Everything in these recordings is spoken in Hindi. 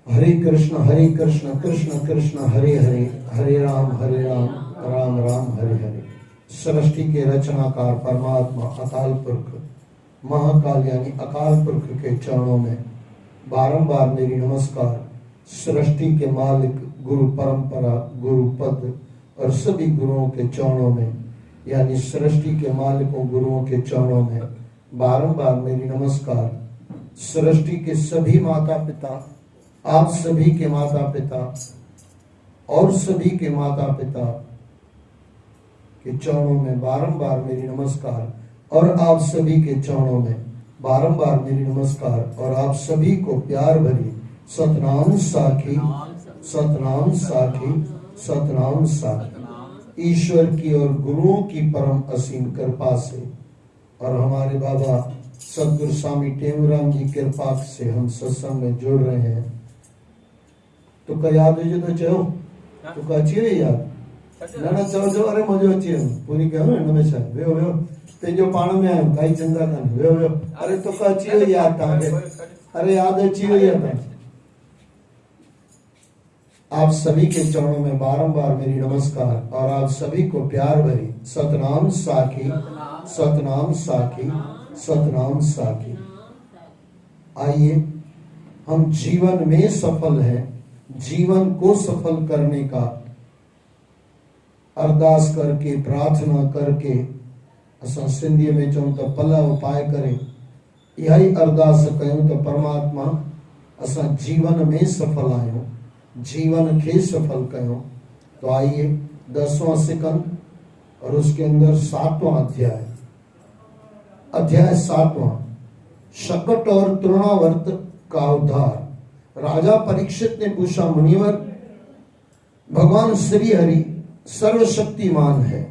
हरे कृष्ण कृष्ण कृष्ण हरे हरे, हरे राम राम राम हरे हरे। सृष्टि के रचनाकार परमात्मा अकाल पुरख महाकाल यानी अकाल पुरख के चरणों में बारंबार मेरी नमस्कार। सृष्टि के मालिक गुरु परंपरा गुरु पद और सभी गुरुओं के चरणों में यानी सृष्टि के मालिकों गुरुओं के चरणों में बारंबार मेरी नमस्कार। सृष्टि के सभी माता पिता, आप सभी के माता पिता और सभी के माता पिता के चरणों में बारंबार मेरी नमस्कार और आप सभी के चरणों में बारंबार मेरी नमस्कार और आप सभी को प्यार भरी सतनाम साखी सतनाम साखी सतनाम साखी। ईश्वर की और गुरुओं की परम असीम कृपा से और हमारे बाबा सदगुरु स्वामी टेमराम जी कृपा से हम सत्संग में जुड़ रहे हैं। तो का याद है तो चलो तो का अच्छी है याद ना चलो चलो अरे मजे अच्छी है पूरी कहो ना हमेशा वेो वेो ते जो पाण में आयो काई चंदा कन वेो वेो अरे तो का अच्छी है याद ताके अरे याद अच्छी है याद। आप सभी के चरणों में बारंबार मेरी नमस्कार और आप सभी को प्यार भरी सतनाम साखी सतनाम साखी सतनाम साखी। आइए हम जीवन में सफल हैं, जीवन को सफल करने का अरदास करके प्रार्थना करके असां सिंधी में चऊं तो पला उपाय करे यही अरदास कयूं तो परमात्मा असां जीवन में सफल आयो, जीवन के सफल कयो। तो आइए 10वां सिकंद और उसके अंदर 7वां अध्याय 7वां शकट और तृणावर्त का उद्धार। राजा परीक्षित ने पूछा, मुनिवर भगवान श्री हरि सर्वशक्तिमान है,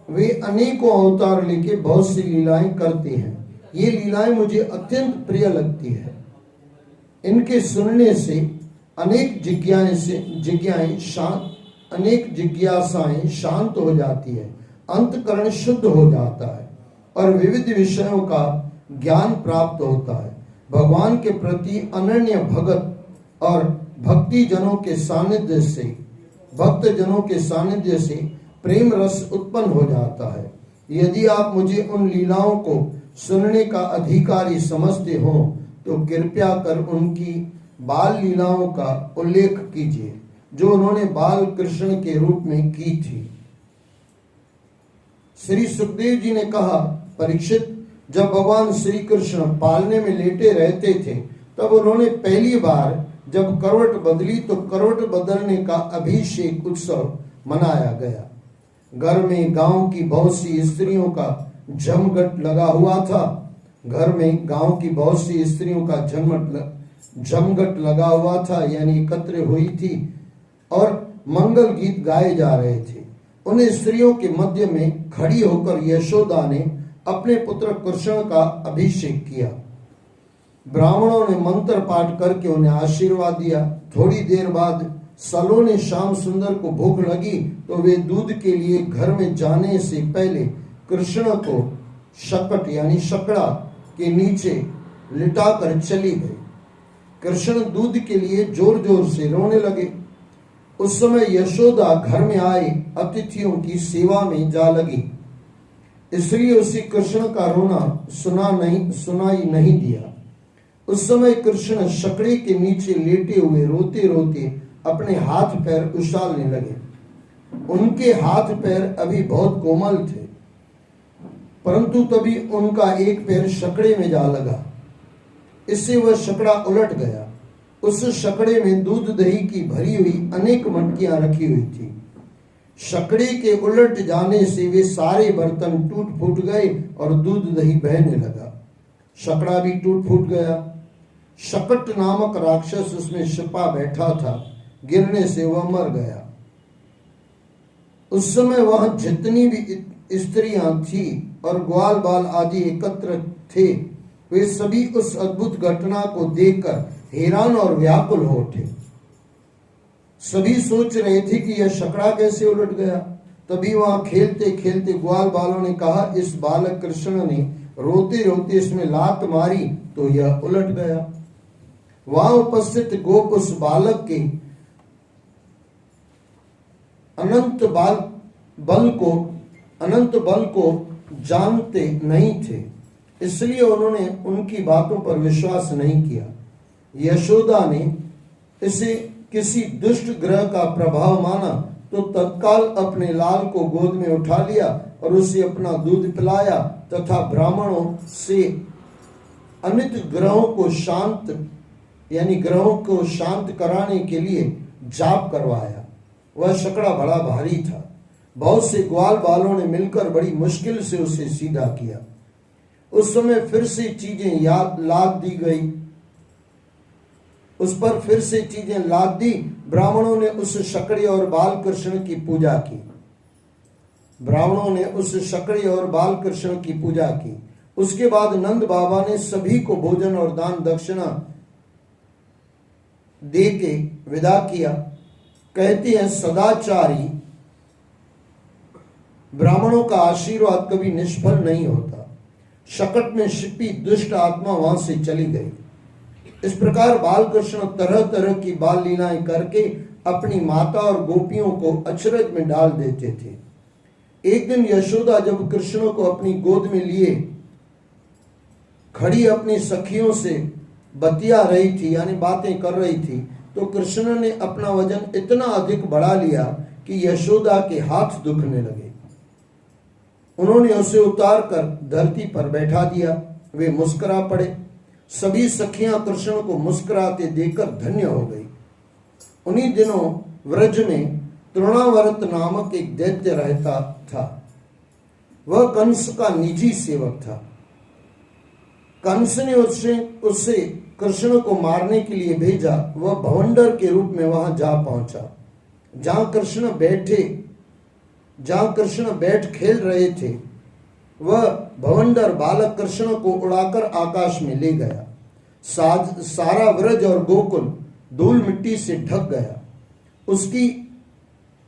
वे अनेकों अवतार लेके बहुत सी लीलाएं करते हैं, ये लीलाएं मुझे अत्यंत प्रिय लगती है। इनके सुनने से अनेक जिज्ञासाएं शांत हो जाती है, अंतकरण शुद्ध हो जाता है और विविध विषयों का ज्ञान प्राप्त होता है। भगवान के प्रति अनन्य भगत और भक्ति जनों के सानिध्य से प्रेम रस उत्पन्न हो जाता है। यदि आप मुझे उन लीलाओं को सुनने का अधिकारी समझते हो तो कृपया कर उनकी बाल लीलाओं का उल्लेख कीजिए जो उन्होंने बाल कृष्ण के रूप में की थी। श्री सुखदेव जी ने कहा, परीक्षित, जब भगवान श्री कृष्ण पालने में लेटे रहते थे तब उन्होंने पहली बार जब करवट बदली तो करवट बदलने का अभिषेक उत्सव मनाया गया। घर में गांव की बहुत सी स्त्रियों का जमघट लगा हुआ था। घर में गांव की बहुत सी स्त्रियों का जमघट लगा हुआ था यानी एकत्र हुई थी और मंगल गीत गाए जा रहे थे। उन स्त्रियों के मध्य में खड़ी होकर यशोदा ने अपने पुत्र कृष्ण का अभिषेक किया। ब्राह्मणों ने मंत्र पाठ करके उन्हें आशीर्वाद दिया। थोड़ी देर बाद सलोने श्याम सुंदर को भूख लगी तो वे दूध के लिए घर में जाने से पहले कृष्ण को शकट यानी शकड़ा के नीचे लिटाकर चली गई। कृष्ण दूध के लिए जोर जोर से रोने लगे। उस समय यशोदा घर में आए अतिथियों की सेवा में जा लगी, इसलिए उसे कृष्ण का रोना सुनाई नहीं दिया। उस समय कृष्ण शकड़े के नीचे लेटे हुए रोते रोते अपने हाथ पैर उछालने लगे। उनके हाथ पैर अभी बहुत कोमल थे, परंतु तभी उनका एक पैर शकड़े में जा लगा। इससे वह शकड़ा उलट गया। उस शकड़े में दूध दही की भरी हुई अनेक मटकियां रखी हुई थी। शकड़े के उलट जाने से वे सारे बर्तन टूट फूट गए और दूध दही बहने लगा। शकड़ा भी टूट फूट गया। शकट नामक राक्षस उसमें छिपा बैठा था, गिरने से वह मर गया। उस समय वहां जितनी भी स्त्रियां थी और ग्वाल बाल आदि एकत्र थे, वे सभी उस अद्भुत घटना को देखकर हैरान और व्याकुल हो उठे। सभी सोच रहे थे कि यह शकड़ा कैसे उलट गया। तभी वहां खेलते खेलते ग्वाल बालों ने कहा, इस बालक कृष्ण ने रोते रोते इसमें लात मारी तो यह उलट गया। वहां उपस्थित गोप उस बालक के अनंत बल को जानते नहीं थे, इसलिए उन्होंने उनकी बातों पर विश्वास नहीं किया। यशोदा ने इसे किसी दुष्ट ग्रह का प्रभाव माना तो तत्काल अपने लाल को गोद में उठा लिया और उसे अपना दूध पिलाया तथा ब्राह्मणों से अनित ग्रहों को शांत कराने के लिए जाप करवाया। वह शकड़ा बड़ा भारी था। बहुत से ग्वाल बालों ने मिलकर बड़ी मुश्किल से उसे सीधा किया। उस समय फिर से चीजें लाद दी। ब्राह्मणों ने उस शकड़े और बालकृष्ण की पूजा की। उसके बाद नंद बाबा ने सभी को भोजन और दान दक्षिणा दे के विदा किया। कहते हैं सदाचारी ब्राह्मणों का आशीर्वाद कभी निष्फल नहीं होता। शकट में छिपी दुष्ट आत्मा वहां से चली गई। इस प्रकार बालकृष्ण तरह तरह की बाल लीलाएं करके अपनी माता और गोपियों को अचरज में डाल देते थे। एक दिन यशोदा जब कृष्ण को अपनी गोद में लिए खड़ी अपनी सखियों से बतिया रही थी, यानी बातें कर रही थी, तो कृष्ण ने अपना वजन इतना अधिक बढ़ा लिया कि यशोदा के हाथ दुखने लगे। उन्होंने उसे उतार कर धरती पर बैठा दिया। वे मुस्कुरा पड़े। सभी सखियां कृष्ण को मुस्कुराते देखकर धन्य हो गई। उन्हीं दिनों व्रज में तृणावर्त नामक एक दैत्य रहता था। वह कंस का निजी सेवक था। कंस ने उससे कृष्ण को मारने के लिए भेजा। वह भवंडर के रूप में वहां जा पहुंचा। जहां कृष्ण बैठ खेल रहे थे, वह भवंडर बालक कृष्ण को उड़ाकर आकाश में ले गया। सारा व्रज और गोकुल धूल मिट्टी से ढक गया। उसकी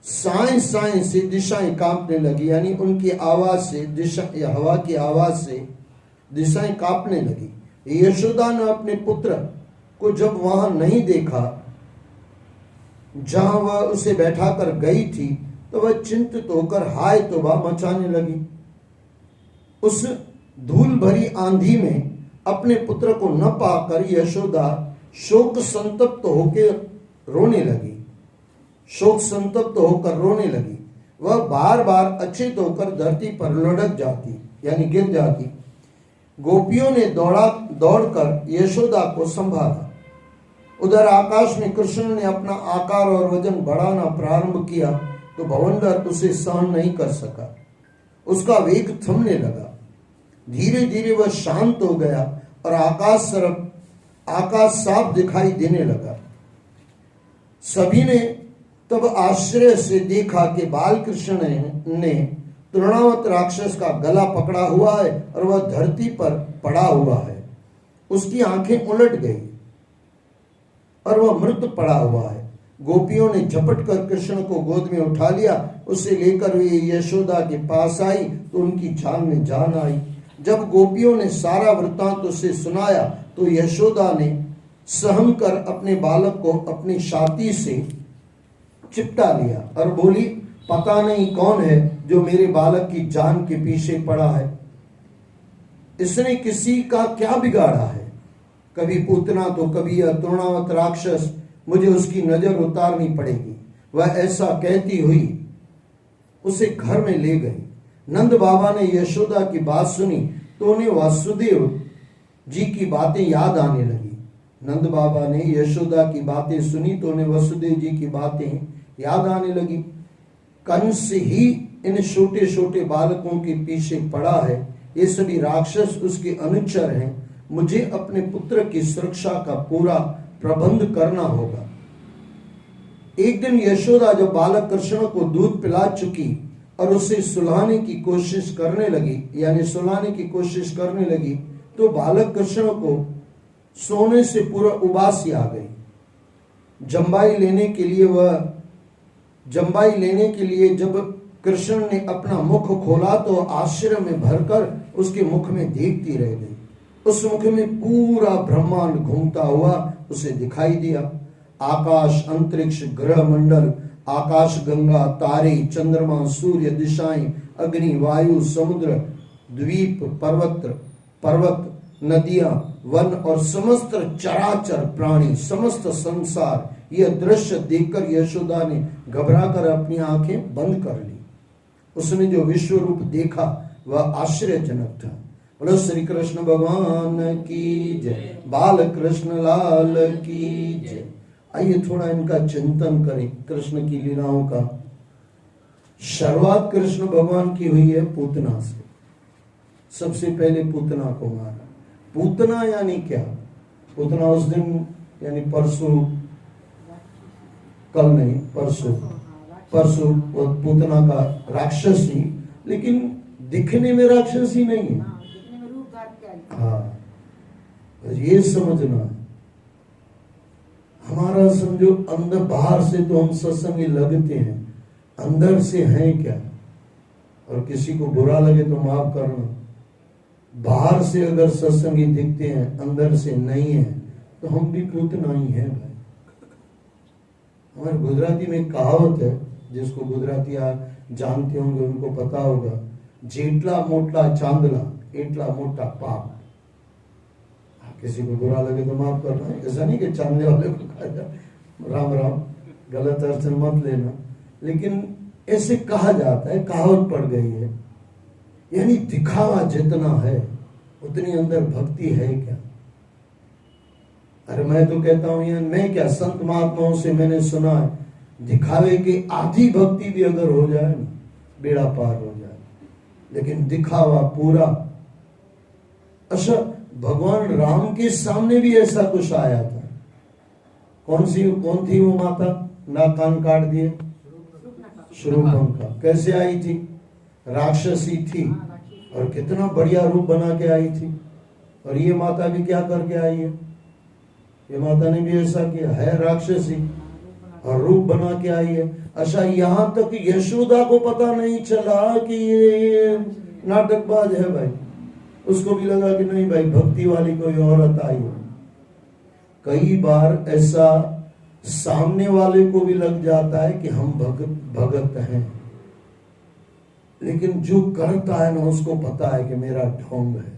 साएं से दिशाएं कांपने लगी, यानी उनकी आवाज से हवा की आवाज से दिशाएं कांपने लगी। यशोदा ने अपने पुत्र को जब वहां नहीं देखा जहां वह उसे बैठाकर गई थी, तो वह चिंतित होकर हाय तौबा मचाने लगी। उस धूल भरी आंधी में अपने पुत्र को न पाकर यशोदा शोक संतप्त होकर रोने लगी। वह बार बार अचेत होकर धरती पर लुढ़क जाती, यानी गिर जाती। गोपियों ने दौड़कर यशोदा को संभाला। उधर आकाश में कृष्ण ने अपना आकार और वजन बढ़ाना प्रारंभ किया तो भवंडर उसे सहन नहीं कर सका। उसका वेग थमने लगा। धीरे धीरे वह शांत हो गया और आकाश साफ दिखाई देने लगा। सभी ने तब आश्चर्य से देखा कि बालकृष्ण ने तृणावत राक्षस का गला पकड़ा हुआ है और वह धरती पर पड़ा हुआ है। उसकी आंखें उलट गई और वह मृत पड़ा हुआ है। गोपियों ने झपट कर कृष्ण को गोद में उठा लिया। उसे लेकर वे यशोदा के पास आई तो उनकी जान में जान आई। जब गोपियों ने सारा वृत्तांत उसे सुनाया तो यशोदा ने सहम कर अपने बालक को अपनी छाती से चिपटा लिया और बोली, पता नहीं कौन है जो मेरे बालक की जान के पीछे पड़ा है। इसने किसी का क्या बिगाड़ा है? कभी पूतना तो कभी यह तृणावत राक्षस, मुझे उसकी नजर उतारनी पड़ेगी। वह ऐसा कहती हुई उसे घर में ले गई। नंद बाबा ने यशोदा की बात सुनी तो उन्हें वासुदेव जी की बातें याद आने लगी। नंद बाबा ने यशोदा की बातें सुनी तो उन्हें वसुदेव जी की बातें याद आने लगी। कंस ही इन छोटे छोटे बालकों के पीछे पड़ा है। ये सभी राक्षस उसके अनुचर हैं। मुझे अपने पुत्र की सुरक्षा का पूरा प्रबंध करना होगा। एक दिन यशोदा जब बालक कृष्ण को दूध पिला चुकी और उसे सुलाने की कोशिश करने लगी, तो बालक कृष्ण को सोने से पूरा उबासी आ गई। जम्बाई लेने के लिए जब कृष्ण ने अपना मुख खोला तो आश्चर्य में भरकर उसके मुख में देखती रह गई। उस मुख में पूरा ब्रह्मांड घूमता हुआ उसे दिखाई दिया। आकाश, अंतरिक्ष, ग्रह मंडल, आकाश गंगा, तारे, चंद्रमा, सूर्य, दिशाएं, अग्नि, वायु, समुद्र, द्वीप, पर्वत, नदियां, वन और समस्त चराचर प्राणी, समस्त संसार, यह दृश्य देखकर यशोदा ने घबराकर अपनी आंखें बंद कर ली। उसने जो विश्व रूप देखा वह आश्चर्यजनक था। बोलो श्री कृष्ण भगवान की जय, बाल कृष्ण लाल की जय। आइए थोड़ा इनका चिंतन करें, कृष्ण की लीलाओं का। शुरुआत कृष्ण भगवान की हुई है पूतना से। सबसे पहले पूतना को मारा। पूतना यानी क्या? पूतना उस दिन यानी परसों, कल नहीं परसों पूतना का राक्षसी, लेकिन दिखने में राक्षसी नहीं है। हाँ, ये समझना। हमारा समझो अंदर, बाहर से तो हम सत्संगी लगते हैं, अंदर से हैं क्या? और किसी को बुरा लगे तो माफ करना। बाहर से अगर सत्संगी दिखते हैं, अंदर से नहीं है, तो हम भी पूतना ही हैं भाई। हमारे गुजराती में कहावत है, जिसको गुजराती जानते होंगे उनको पता होगा, जेटला मोटला चांदला एटला मोटा पाप। किसी को बुरा लगे तो माफ करना है, ऐसा नहीं कि चांदले वाले को कहा जाए राम राम, गलत अर्थ मत लेना, लेकिन ऐसे कहा जाता है, कहावत पड़ गई है। यानी दिखावा जितना है उतनी अंदर भक्ति है क्या? अरे मैं तो कहता हूं यार, मैं क्या, संत महात्माओं से मैंने सुना है, दिखावे की आधी भक्ति भी अगर हो जाए ना, बेड़ा पार हो जाए, लेकिन दिखावा पूरा। अच्छा, भगवान राम के सामने भी ऐसा कुछ आया था। कौन थी वो माता? ना कान काट दिए, शूर्पणखा। कैसे आई थी? राक्षसी थी, और कितना बढ़िया रूप बना के आई थी। और ये माता भी क्या करके आई है? ये माता ने भी ऐसा किया है, राक्षसी और रूप बना के आई है। अच्छा, यहां तक यशोदा को पता नहीं चला कि ये नाटकबाज है भाई। उसको भी लगा कि नहीं भाई, भक्ति वाली कोई औरत आई है। कई बार ऐसा सामने वाले को भी लग जाता है कि हम भगत हैं, लेकिन जो करता है ना उसको पता है कि मेरा ढोंग है।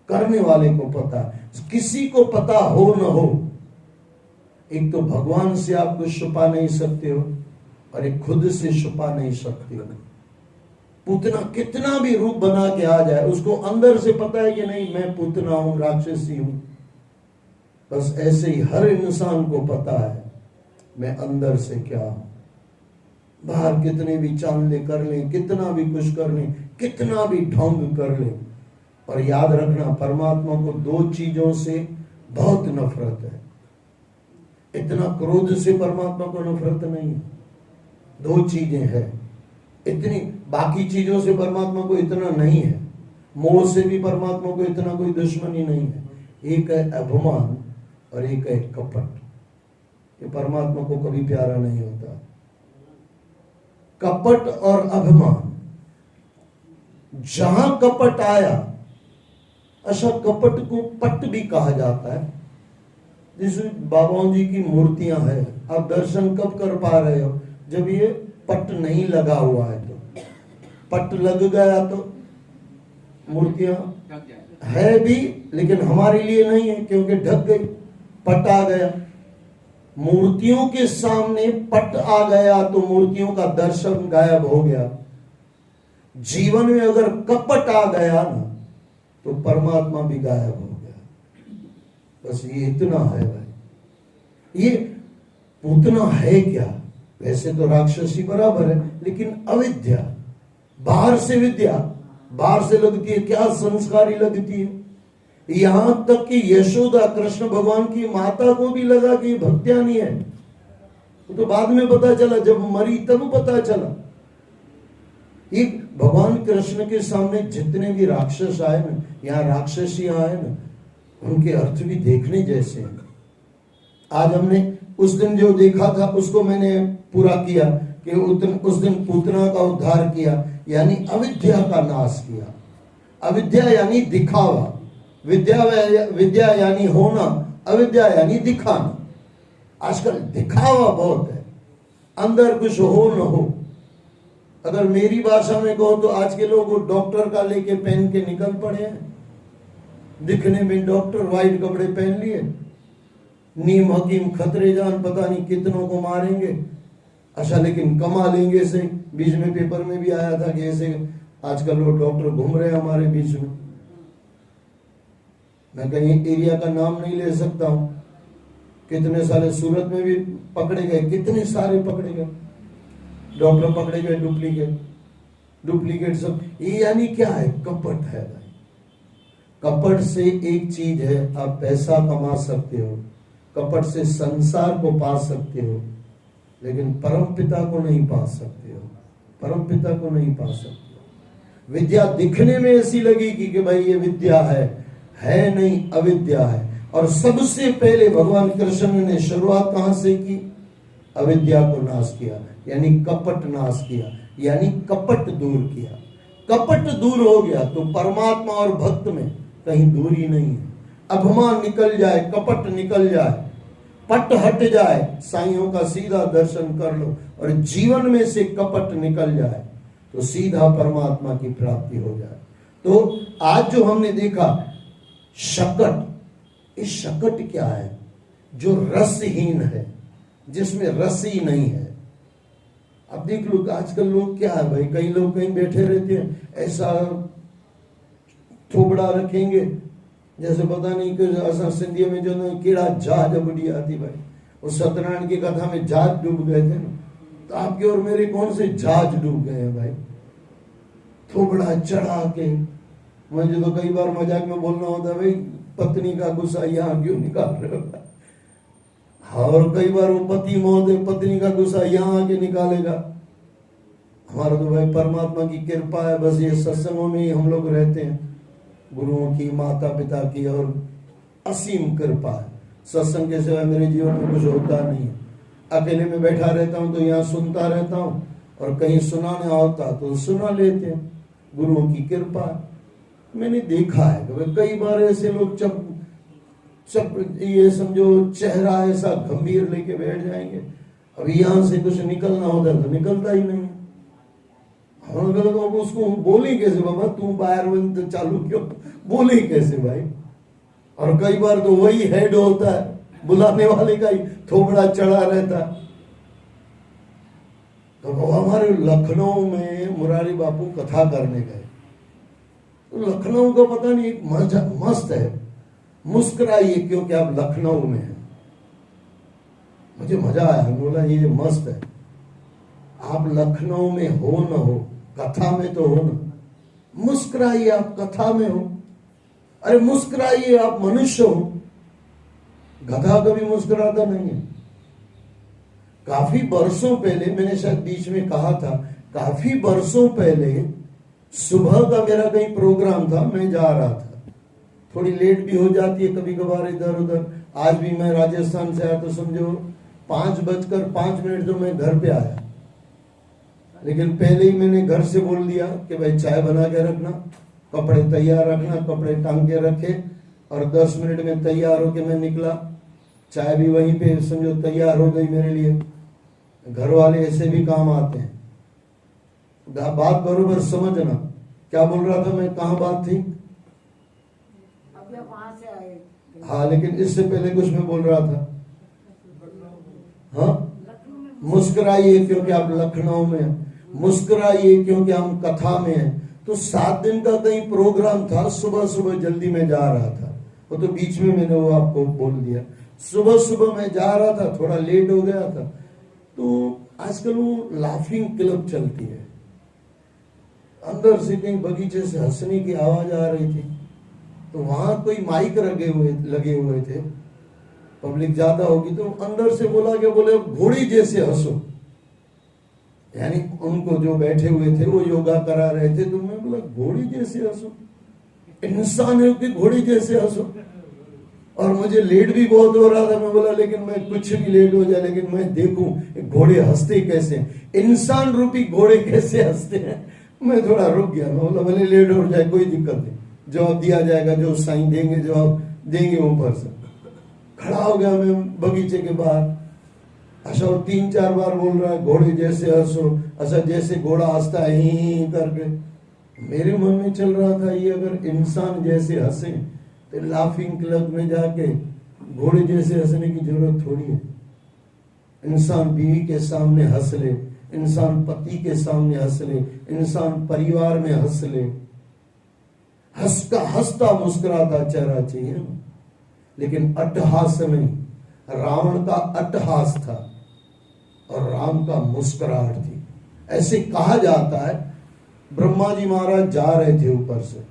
करने वाले को पता है, किसी को पता हो न हो। एक तो भगवान से आप कुछ छुपा नहीं सकते हो, और एक खुद से छुपा नहीं सकते हो। पूतना कितना भी रूप बना के आ जाए, उसको अंदर से पता है कि नहीं मैं पूतना हूं, राक्षसी हूं। बस ऐसे ही हर इंसान को पता है मैं अंदर से क्या हूं। बाहर कितने भी चांदले कर लें, कितना भी कुछ कर लें, कितना भी ढोंग कर लें, और याद रखना परमात्मा को दो चीजों से बहुत नफरत है। इतना क्रोध से परमात्मा को नफरत नहीं है। दो चीजें हैं इतनी, बाकी चीजों से परमात्मा को इतना नहीं है। मोह से भी परमात्मा को इतना कोई दुश्मनी नहीं है। एक है अभिमान और एक है कपट। ये परमात्मा को कभी प्यारा नहीं होता। कपट और अभिमान, जहां कपट आया, अच्छा कपट को पट भी कहा जाता है। जैसे बाबाओं जी की मूर्तियां हैं, आप दर्शन कब कर पा रहे हो? जब ये पट नहीं लगा हुआ है। तो पट लग गया तो मूर्तियां है भी, लेकिन हमारे लिए नहीं है, क्योंकि ढक गई, पट आ गया। मूर्तियों के सामने पट आ गया तो मूर्तियों का दर्शन गायब हो गया। जीवन में अगर कपट आ गया ना, तो परमात्मा भी गायब हो गया। बस ये इतना है भाई। ये पूतना है क्या? वैसे तो राक्षसी बराबर है, लेकिन अविद्या, बाहर से विद्या, बाहर से लगती है क्या संस्कारी लगती है। यहां तक कि यशोदा कृष्ण भगवान की माता को भी लगा कि भक्त्यानी है। तो बाद में पता चला, जब मरी तब पता चला। एक भगवान कृष्ण के सामने जितने भी राक्षस आए ना, यहाँ राक्षसियां आए ना, उनके अर्थ भी देखने जैसे हैं। आज हमने उस दिन जो देखा था उसको मैंने पूरा किया कि उस दिन पूतना का उद्धार किया, यानी अविद्या का नाश किया। अविद्या यानी दिखावा, विद्या यानी होना, अविद्या यानी दिखाना। आजकल दिखावा बहुत है, अंदर कुछ हो न हो। अगर मेरी भाषा में कहो तो आज के लोग डॉक्टर का लेके पहन के निकल पड़े हैं, दिखने में डॉक्टर, व्हाइट कपड़े पहन लिए, नीम हकीम खतरे जान, पता नहीं कितनों को मारेंगे। अच्छा, लेकिन कमा लेंगे से। बीच में पेपर में भी आया था कि ऐसे आजकल लोग डॉक्टर घूम रहे हैं हमारे बीच में। मैं कहीं एरिया का नाम नहीं ले सकता हूं। कितने सारे सूरत में भी पकड़े गए, कितने सारे पकड़े गए डॉक्टर, पकड़े गए डुप्लीकेट सब। ये यानी क्या है? कपट है भाई। कपट से एक चीज है, आप पैसा कमा सकते हो, कपट से संसार को पा सकते हो, लेकिन परम पिता को नहीं पा सकते हो। परम पिता को नहीं पा सकते हो। विद्या दिखने में ऐसी लगेगी कि भाई ये विद्या है नहीं, अविद्या है। और सबसे पहले भगवान कृष्ण ने शुरुआत कहां से की? अविद्या को नाश किया, यानी कपट नाश किया, यानी कपट दूर किया। कपट दूर हो गया तो परमात्मा और भक्त में कहीं दूरी नहीं है। अभिमान निकल जाए, कपट निकल जाए, पट हट जाए, साइयों का सीधा दर्शन कर लो और जीवन में से कपट निकल जाए तो सीधा परमात्मा की प्राप्ति हो जाए। तो आज जो हमने देखा शकट, इस शकट क्या है? जो रसहीन है, जिसमें रस ही नहीं है। अब देख लो आजकल लोग क्या है भाई, कई लोग कहीं बैठे रहते हैं, ऐसा थोबड़ा रखेंगे जैसे पता नहीं कि असा सिंधी में जो कीड़ा जहाज बुढ़ी आती भाई। उस सत्यनारायण की कथा में जहाज डूब गए थे ना, तो आपके और मेरे कौन से जहाज डूब गए हैं भाई? थोबड़ा चढ़ा के। मुझे तो कई बार मजाक में बोलना होता है, भाई पत्नी का गुस्सा यहाँ क्यों निकाल रहे हो? और कई बार वो पति महोदय पत्नी का गुस्सा यहाँ आके निकालेगा। हमारा तो भाई परमात्मा की कृपा है, बस ये सत्संगों में ही हम लोग रहते हैं, गुरुओं की, माता पिता की और असीम कृपा है। सत्संग के सिवाय मेरे जीवन में कुछ होता नहीं है। अकेले में बैठा रहता हूँ तो यहाँ सुनता रहता हूँ, और कहीं सुनाना होता तो सुना लेते हैं, गुरुओं की कृपा है। मैंने देखा है कि कई बार ऐसे लोग चप ये समझो चेहरा ऐसा गंभीर लेके बैठ जाएंगे, अब यहाँ से कुछ निकलना होता तो निकलता ही नहीं। हम लोग उसको बोले कैसे बाबा, तू बाहर बंद चालू क्यों, बोले कैसे भाई? और कई बार तो वही हेड होता है, बुलाने वाले का ही थोबड़ा चढ़ा रहता है। तो हमारे लखनऊ में मुरारी बापू कथा करने गए, तो लखनऊ का पता नहीं एक मस्त है, मुस्कुराइए क्योंकि आप लखनऊ में हैं। मुझे मजा आया, बोला ये मस्त है। आप लखनऊ में हो न हो, कथा में तो हो ना, मुस्कुराइए, आप कथा में हो। अरे मुस्कुराइए, आप मनुष्य हो। गधा कभी मुस्कुराता नहीं है। काफी बरसों पहले, मैंने शायद बीच में कहा था, काफी बरसों पहले सुबह का मेरा कहीं प्रोग्राम था, मैं जा रहा था, थोड़ी लेट भी हो जाती है कभी कभार इधर उधर। आज भी मैं राजस्थान से आया तो समझो 5:05 तो मैं घर पे आया, लेकिन पहले ही मैंने घर से बोल दिया कि भाई चाय बना के रखना, कपड़े तैयार रखना, कपड़े टांग के रखे, और 10 मिनट में तैयार होके मैं निकला। चाय भी वहीं पे समझो तैयार हो गई मेरे लिए। घर वाले ऐसे भी काम आते हैं। बात बरोबर समझना, क्या बोल रहा था मैं, कहाँ बात थी? वहां से आए। हाँ, लेकिन इससे पहले कुछ मैं बोल रहा था। हाँ, मुस्कुराइए क्योंकि आप लखनऊ में हैं, मुस्कुराइए क्योंकि हम कथा में हैं। तो 7 दिन का कहीं प्रोग्राम था, सुबह सुबह जल्दी में जा रहा था, वो तो बीच में मैंने वो आपको बोल दिया। सुबह सुबह मैं जा रहा था, थोड़ा लेट हो गया था। तो आजकल वो लाफिंग क्लब चलती है, अंदर से कहीं बगीचे से हंसने की आवाज आ रही थी, तो वहां कोई माइक लगे हुए थे, पब्लिक ज्यादा होगी, तो अंदर से बोला क्या, बोले घोड़ी जैसे हंसो। यानी उनको जो बैठे हुए थे वो योगा करा रहे थे, तो मैं बोला घोड़ी जैसे हंसो, इंसान है कि घोड़ी जैसे हंसो। और मुझे लेट भी बहुत हो रहा था, मैं बोला लेकिन मैं कुछ भी लेट हो जाए लेकिन मैं देखूं घोड़े हंसते कैसे, इंसान रूपी घोड़े कैसे हंसते हैं। मैं थोड़ा रुक गया, मैं बोला भले लेट हो जाए कोई दिक्कत नहीं, जवाब दिया जाएगा, जो साइन देंगे जवाब देंगे ऊपर से। खड़ा हो गया मैं बगीचे के बाहर। अच्छा वो 3-4 बार बोल रहा है घोड़े जैसे हंसो। अच्छा जैसे घोड़ा हंसता है ही करके मेरे मन में चल रहा था, ये अगर इंसान जैसे हंसे तो लाफिंग क्लब में जाके घोड़े जैसे हंसने की जरूरत थोड़ी है। इंसान बीवी के सामने हंस ले, इंसान पति के सामने हंस ले, इंसान परिवार में हंस ले। हंसता मुस्कुराता चेहरा चाहिए ना, लेकिन अट्टहास नहीं। रावण का अट्टहास था और राम का मुस्कुराहट थी। ऐसे कहा जाता है ब्रह्मा जी महाराज जा रहे थे ऊपर से,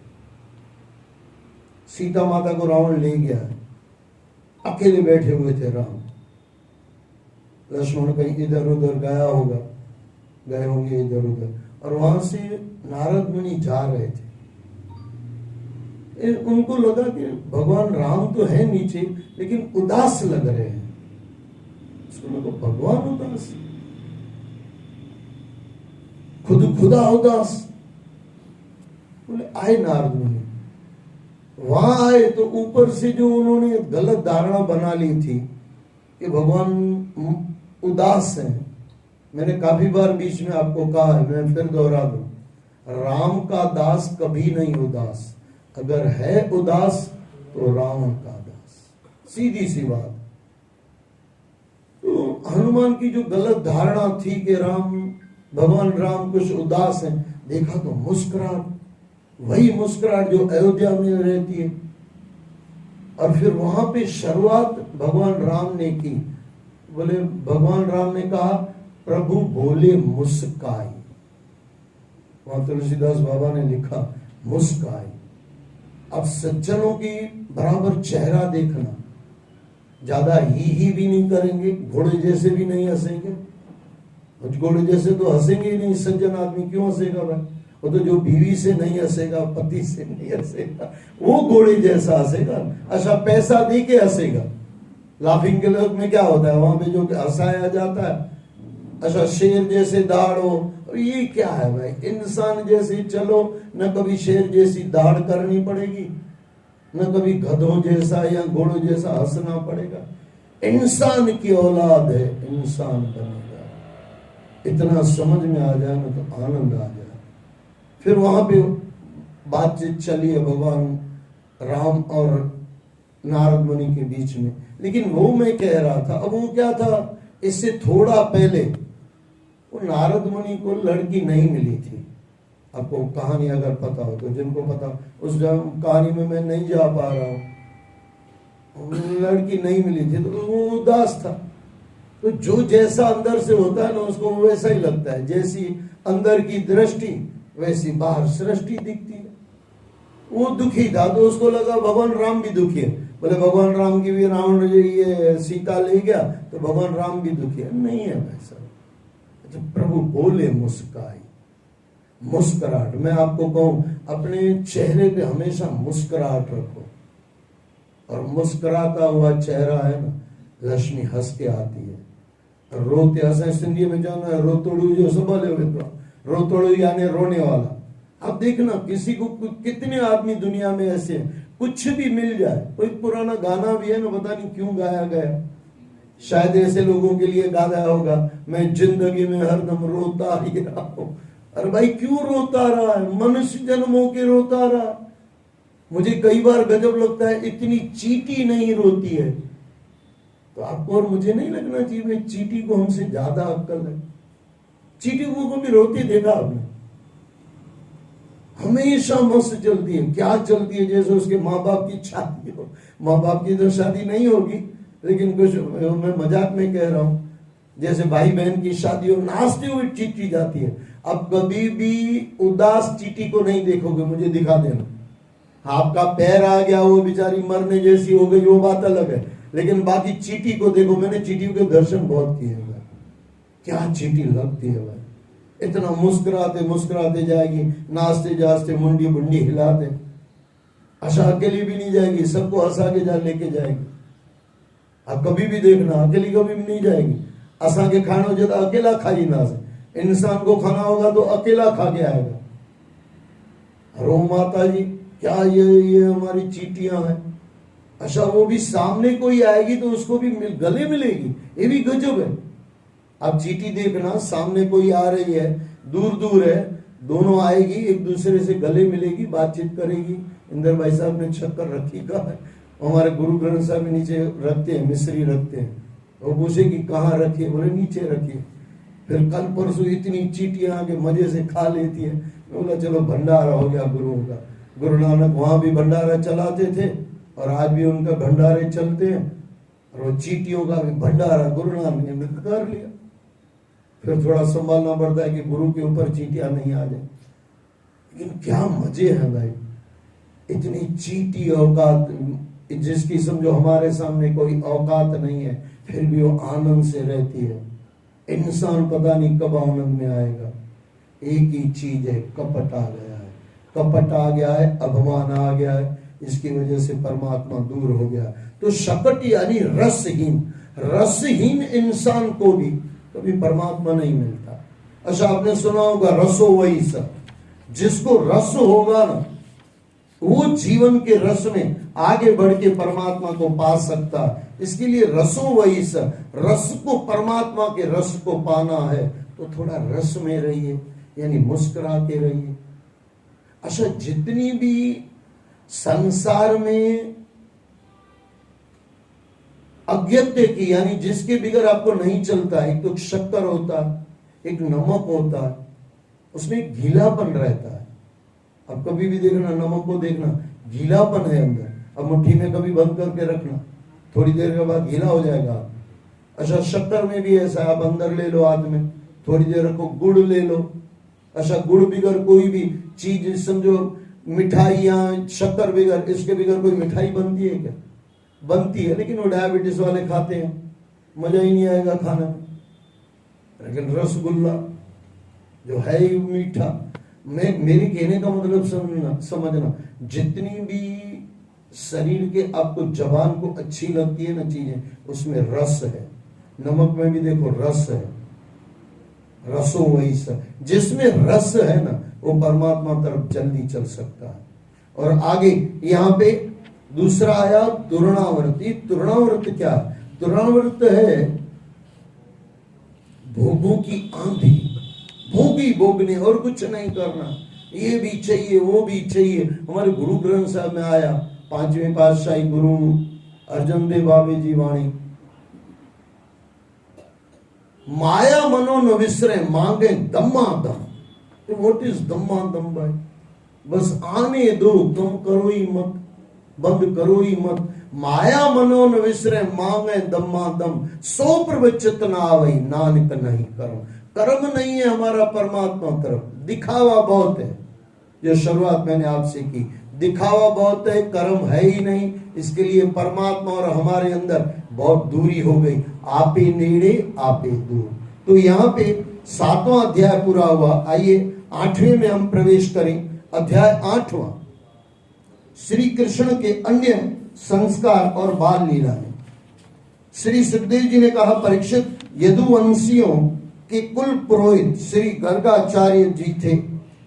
सीता माता को रावण ले गया, अकेले बैठे हुए थे राम। लक्ष्मण कहीं इधर उधर गए होंगे इधर उधर, और वहां से नारद मुनि जा रहे थे। उनको लगा कि भगवान राम तो है नीचे लेकिन उदास लग रहे हैं। उसको लगा भगवान उदास, खुदा उदास। बोले आए नारद मुनि, वहां आए तो ऊपर से जो उन्होंने गलत धारणा बना ली थी कि भगवान उदास हैं। मैंने काफी बार बीच में आपको कहा है, मैं फिर दोहरा दूं, राम का दास कभी नहीं उदास। अगर है उदास तो रावण का दास, सीधी सी बात। तो हनुमान की जो गलत धारणा थी कि भगवान राम कुछ उदास हैं, देखा तो मुस्कुराहट, वही मुस्कुराहट जो अयोध्या में रहती है। और फिर वहां पे शुरुआत भगवान राम ने की। बोले भगवान राम ने कहा प्रभु बोले मुस्काई। वहां तुलसीदास बाबा ने लिखा मुस्काई। अब सज्जनों की बराबर चेहरा देखना, ज्यादा ही भी नहीं करेंगे, घोड़े जैसे भी नहीं हंसेंगे। घोड़े जैसे तो हंसेंगे ही नहीं, सज्जन आदमी क्यों हंसेगा भाई? वो तो जो बीवी से नहीं हंसेगा, पति से नहीं हंसेगा, वो घोड़े जैसा हंसेगा। अच्छा पैसा दे के हंसेगा। लाफिंग क्लब में क्या होता है, वहां पे जो हंसाया जाता है, अच्छा शेर जैसे दाढ़ो, ये क्या है भाई? इंसान जैसे चलो, न कभी शेर जैसी दाढ़ करनी पड़ेगी, न कभी गधों जैसा या घोड़ों जैसा हंसना पड़ेगा। इंसान की औलाद है, इंसान बनेगा। इतना समझ में आ जाए ना तो आनंद आ जाए। फिर वहां पे बातचीत चली है भगवान राम और नारद मुनि के बीच में। लेकिन वो मैं कह रहा था, अब वो क्या था, इससे थोड़ा पहले वो नारद मुनि को लड़की नहीं मिली थी। आपको कहानी अगर पता हो तो, जिनको पता, उस कहानी में मैं नहीं जा पा रहा हूं, लड़की नहीं मिली थी तो वो उदास था। तो जो जैसा अंदर से होता है ना, उसको वैसा ही लगता है। जैसी अंदर की दृष्टि वैसी बाहर सृष्टि दिखती है। वो दुखी था तो उसको लगा भगवान राम भी दुखी है। बोले भगवान राम की भी रावण ये सीता ले गया तो भगवान राम भी दुखी है? नहीं है भाई साहब। तो प्रभु बोले मुस्काई, मुस्कुराहट। मैं आपको कहूं, अपने चेहरे पे हमेशा मुस्कुराहट रखो। और मुस्कुराता हुआ चेहरा है ना, लक्ष्मी हंस के आती है। रोते हंसे सिंधी में जाना है, रोतोड़ू जो संभाले हुए तो रोतोड़ू यानी रोने वाला। अब देखना किसी को, कितने आदमी दुनिया में ऐसे हैं, कुछ भी मिल जाए। कोई पुराना गाना भी है ना, पता नहीं क्यों गाया गया, शायद ऐसे लोगों के लिए गाया होगा, मैं जिंदगी में हरदम रोता ही रहा हूं। अरे भाई क्यों रोता रहा है? मनुष्य जन्मों के रोता रहा। मुझे कई बार गजब लगता है, इतनी चींटी नहीं रोती है। तो आपको और मुझे नहीं लगना चाहिए चींटी को हमसे ज्यादा अक्ल है। चींटी को भी रोती देखा आपने? हमेशा मस्त चलती है। क्या चलती है? जैसे उसके माँ बाप की शादी हो। माँ बाप की तो शादी नहीं होगी, लेकिन कुछ मैं मजाक में कह रहा हूं, जैसे भाई बहन की शादी हो, नाचती हुई चींटी जाती है। अब कभी भी उदास चींटी को नहीं देखोगे, मुझे दिखा देना। आपका पैर आ गया, वो बेचारी मरने जैसी हो गई, वो बात अलग है। लेकिन बाकी चींटी को देखो, मैंने चींटियों के दर्शन बहुत किए हैं। क्या चींटी लगती है भाई, इतना मुस्कुराते मुस्कुराते जाएगी, नाचते जाचते मुंडी बुंडी हिलाते। अच्छा अकेली भी नहीं जाएगी, सबको हंसा के जा लेके जाएगी। आप कभी भी देखना, अकेली कभी भी नहीं जाएगी। असा के खाना जो अकेला खाई ना से, इंसान को खाना होगा तो अकेला खा के आएगा। अरे माता जी क्या ये हमारी चींटियां हैं, अच्छा, वो भी सामने कोई आएगी तो उसको भी गले मिलेगी, ये भी गजब है। आप चींटी देखना, सामने कोई आ रही है, दूर दूर है, दोनों आएगी, एक दूसरे से गले मिलेगी, बातचीत करेगी। इंदर भाई साहब ने चक्कर रखी का है, हमारे गुरु ग्रंथ साहब नीचे रखते हैं, मिस्री रखते हैं। वो पूछे कि कहाँ रखिए, बोले नीचे रखिए। फिर कल परसों इतनी चींटियां आके मजे से खा लेती है। बोला चलो भंडारा हो गया गुरुओं का। गुरु नानक वहां भी भंडारा चलाते थे और आज भी उनका भंडारे चलते हैं, और वो चींटियों का भी भंडारा गुरु नानक ने कर लिया। फिर थोड़ा संभालना पड़ता है कि गुरु के ऊपर चींटियां नहीं आ जाए। लेकिन क्या मजे हैं भाई, इतनी चींटी औकात, जिसकी समझो हमारे सामने कोई औकात नहीं है, फिर भी वो आनंद से रहती है। इंसान पता नहीं कब आनंद में आएगा। एक ही चीज है, कपट आ गया है, कपट आ गया है, अभिमान आ गया है, इसकी वजह से परमात्मा दूर हो गया। तो शकट यानी रसहीन, रसहीन इंसान को भी कभी परमात्मा नहीं मिलता। अच्छा, आपने सुना होगा रसो वही सब, जिसको रस होगा ना वो जीवन के रस में आगे बढ़ के परमात्मा को पा सकता। इसके लिए रसो वही स, रस को, परमात्मा के रस को पाना है तो थोड़ा रस में रहिए, यानी मुस्कुरा के रहिए। अच्छा, जितनी भी संसार में अज्ञत्य की, यानी जिसके बिगर आपको नहीं चलता, एक तो शक्कर होता, एक नमक होता, उसमें गीलापन रहता है। अब कभी भी देखना, नमक को देखना, गीलापन है अंदर। अब मुट्ठी में कभी बंद करके रखना, थोड़ी देर के बाद गीला हो जाएगा। अच्छा, शक्कर में भी ऐसा, आप अंदर ले लो हाथ में, थोड़ी देर रखो, गुड़ ले लो। अच्छा, गुड़ बिगर कोई भी चीज समझो, मिठाइयाँ, शक्कर बिगर, इसके बिगर कोई मिठाई बनती है क्या? बनती है, लेकिन वो डायबिटीज वाले खाते हैं, मजा ही नहीं आएगा खाने में। लेकिन रसगुल्ला जो है ही मीठा। मेरी कहने का मतलब समझना, जितनी भी शरीर के आपको जबान को अच्छी लगती है ना चीजें, उसमें रस है। नमक में भी देखो रस है, रसो वही सा, जिसमें रस है ना वो परमात्मा तरफ जल्दी चल सकता है। और आगे यहाँ पे दूसरा आया तुरणावर्ती। तुरणावर्त क्या है? तुरणावर्त है भोगों की आंधी, भोगी भोगने और कुछ नहीं करना, ये भी चाहिए वो भी चाहिए। हमारे गुरु ग्रंथ साहब में आया, 5वें पातशाही गुरु अर्जन देव बाबे जी वाणी, माया मनो न विसरे मांगे दम्मा दम। व्हाट इज दम्मा दम भाई? बस आने दो, तुम करो ही मत, बंद करो ही मत। माया मनो न विसरे मांगे दम्मा दम, सो प्रवचित ना आवई नानक नहीं करो। कर्म नहीं है हमारा परमात्मा तरफ, दिखावा बहुत है। जो शुरुआत मैंने आपसे की, दिखावा बहुत है, कर्म है ही नहीं। इसके लिए परमात्मा और हमारे अंदर बहुत दूरी हो गई, आपे नेड़े आपे दूर। तो यहाँ पे 7वां अध्याय पूरा हुआ। आइए 8वें में हम प्रवेश करें। अध्याय 8वां, श्री कृष्ण के अन्य संस्कार और बाल लीला में। श्री सुखदेव जी ने कहा, परीक्षित, यदुवंशियों के कुल पुरोहित श्री गर्गाचार्य जी थे।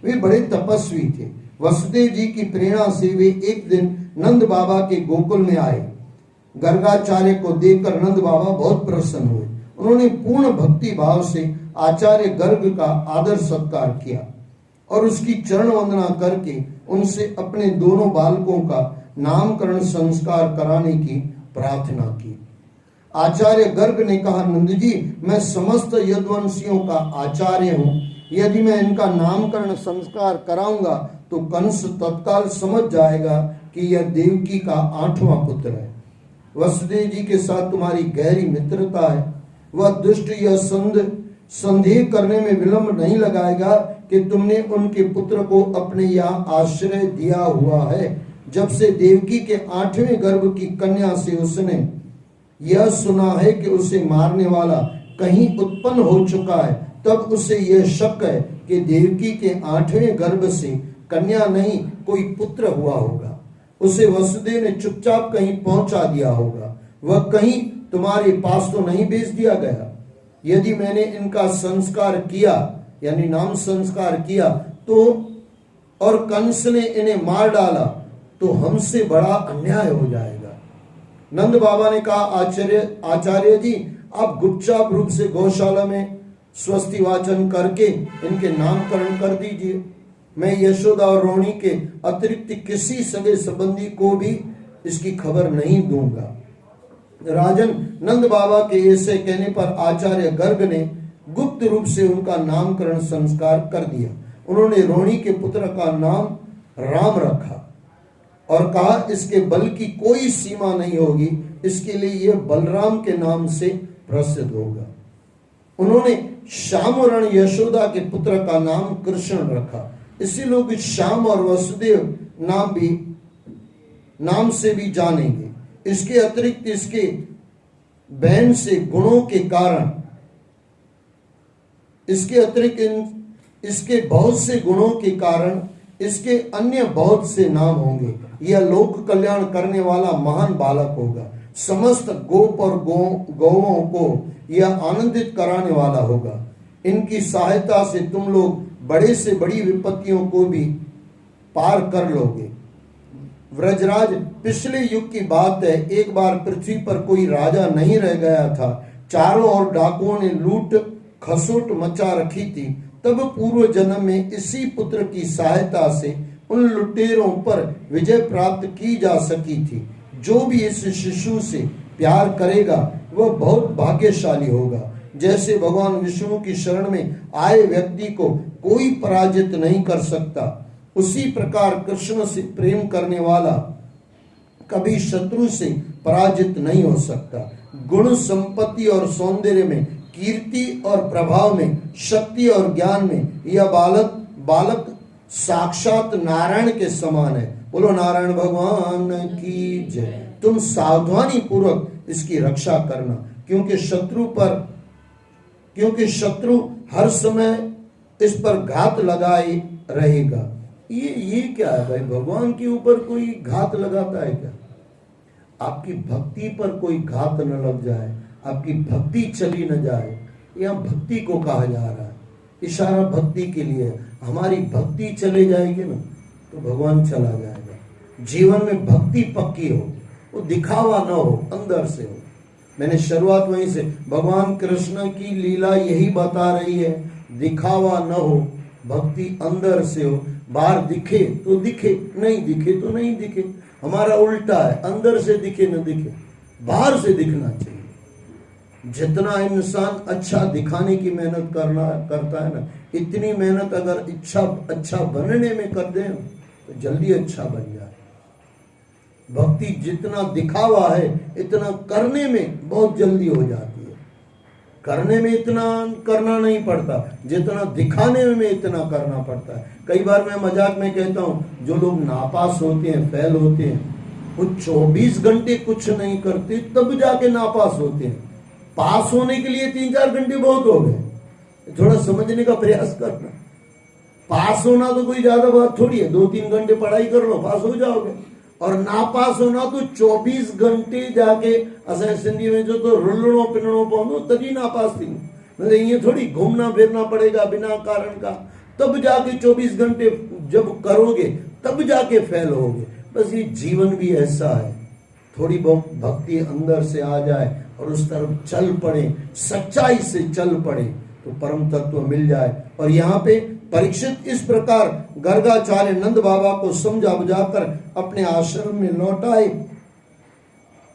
वे बड़े तपस्वी थे। वसुदेव जी की प्रेरणा से वे एक दिन नंद बाबा के गोकुल में आए। गर्गाचार्य को देखकर नंद बाबा बहुत प्रसन्न हुए। उन्होंने पूर्ण भक्ति भाव से आचार्य गर्ग का आदर सत्कार किया और उसकी चरण वंदना करके उनसे अपने दोनों बालकों का नामकरण संस्कार कराने की प्रार्थना की। आचार्य गर्ग ने कहा, नंद जी, मैं समस्त यदुवंशियों का आचार्य हूँ। यदि मैं इनका नामकरण संस्कार कराऊंगा तो कंस तत्काल समझ जाएगा कि यह देवकी का 8वां पुत्र है। वसुदेव जी के साथ तुम्हारी गहरी मित्रता है। वह दुष्ट यह संदेह करने में विलंब नहीं लगाएगा कि तुमने उनके पुत्र को अपने यहाँ आश्रय दिया हुआ है। जब से देवकी के 8वें गर्भ की कन्या से उसने यह सुना है कि उसे मारने वाला कहीं उत्पन्न हो चुका है, तब उसे यह शक है कि देवकी के 8वें गर्भ से कन्या नहीं कोई पुत्र हुआ होगा। उसे वसुदेव ने चुपचाप कहीं पहुंचा दिया होगा। वह कहीं तुम्हारे पास तो नहीं भेज दिया गया। यदि मैंने इनका संस्कार किया, यानी नाम संस्कार किया, तो और कंस ने इन्हें मार डाला तो हमसे बड़ा अन्याय हो जाएगा। नंद बाबा ने कहा, आचार्य जी, आप गुपचाप रूप से गौशाला में स्वस्ति वाचन करके इनके नामकरण कर दीजिए। मैं यशोदा और रोहिणी के अतिरिक्त किसी सगे संबंधी को भी इसकी खबर नहीं दूंगा। राजन, नंद बाबा के ऐसे कहने पर आचार्य गर्ग ने गुप्त रूप से उनका नामकरण संस्कार कर दिया। उन्होंने रोहिणी के पुत्र का नाम राम रखा और कहा, इसके बल की कोई सीमा नहीं होगी, इसके लिए यह बलराम के नाम से प्रसिद्ध होगा। उन्होंने श्याम और यशोदा के पुत्र का नाम कृष्ण रखा। इसी लोग श्याम और वसुदेव नाम से भी जानेंगे। इसके अतिरिक्त इसके बहन से गुणों के कारण, इसके अतिरिक्त इसके बहुत से गुणों के कारण इसके अन्य बहुत से नाम होंगे। यह लोक कल्याण करने वाला महान बालक होगा। समस्त गोप और गौओं को यह आनंदित कराने वाला होगा। इनकी सहायता से तुम लोग बड़े से बड़ी विपत्तियों को भी पार कर लोगे। व्रजराज, पिछले युग की बात है, एक बार पृथ्वी पर कोई राजा नहीं रह गया था। चारों ओर डाकुओं ने लूट खसोट मचा रखी थी। तब पूर्व जन्म में इसी पुत्र की सहायता से उन लुटेरों पर विजय प्राप्त की जा सकी थी। जो भी इस शिशु से प्यार करेगा वह बहुत भाग्यशाली होगा। जैसे भगवान विष्णु की शरण में आए व्यक्ति को कोई पराजित नहीं कर सकता, उसी प्रकार कृष्ण से प्रेम करने वाला कभी शत्रु से पराजित नहीं हो सकता। गुण, संपत्ति और सौंदर्य में, कीर्ति और प्रभाव में, शक्ति और ज्ञान में यह बालक साक्षात नारायण के समान है। बोलो नारायण भगवान की जय। तुम सावधानी पूर्वक इसकी रक्षा करना, क्योंकि शत्रु हर समय इस पर घात लगाए रहेगा। ये क्या है भाई? भगवान के ऊपर कोई घात लगाता है क्या? आपकी भक्ति पर कोई घात न लग जाए, आपकी भक्ति चली न जाए, यह भक्ति को कहा जा रहा है। इशारा भक्ति के लिए। हमारी भक्ति चले जाएगी ना तो भगवान चला जाएगा। जीवन में भक्ति पक्की हो, वो दिखावा न हो, अंदर से हो। मैंने शुरुआत वहीं से, भगवान कृष्ण की लीला यही बता रही है, दिखावा न हो, भक्ति अंदर से हो। बाहर दिखे तो दिखे, नहीं दिखे तो नहीं दिखे। हमारा उल्टा है, अंदर से दिखे न दिखे, बाहर से दिखना चाहिए। जितना इंसान अच्छा दिखाने की मेहनत करता है ना, इतनी मेहनत अगर अच्छा बनने में कर दे तो जल्दी अच्छा बन जाए। भक्ति जितना दिखावा है इतना करने में बहुत जल्दी हो जाती है। करने में इतना करना नहीं पड़ता जितना दिखाने में इतना करना पड़ता है। कई बार मैं मजाक में कहता हूँ, जो लोग नापास होते हैं, फेल होते हैं, वो 24 घंटे कुछ नहीं करते तब जाके नापास होते हैं। पास होने के लिए 3-4 घंटे बहुत हो गए। थोड़ा समझने का प्रयास करना। पास होना तो कोई ज्यादा बात थोड़ी है, 2-3 घंटे पढ़ाई कर लो, पास हो जाओगे। और नापास होना तो 24 घंटे जाके असां सिंधी में जो तो रुलणो पिनणो पवंदो तभी नापास थी। मतलब ये थोड़ी घूमना फिरना पड़ेगा बिना कारण का, तब जाके 24 घंटे जब करोगे तब जाके फेल होगे। बस ये जीवन भी ऐसा है, थोड़ी बहुत भक्ति अंदर से आ जाए और उस तरफ चल पड़े, सच्चाई से चल पड़े तो परम तत्व मिल जाए। और यहाँ पे परीक्षित इस प्रकार गर्गाचार्य नंद बाबा को समझा बुझाकर अपने आश्रम में लौटाए।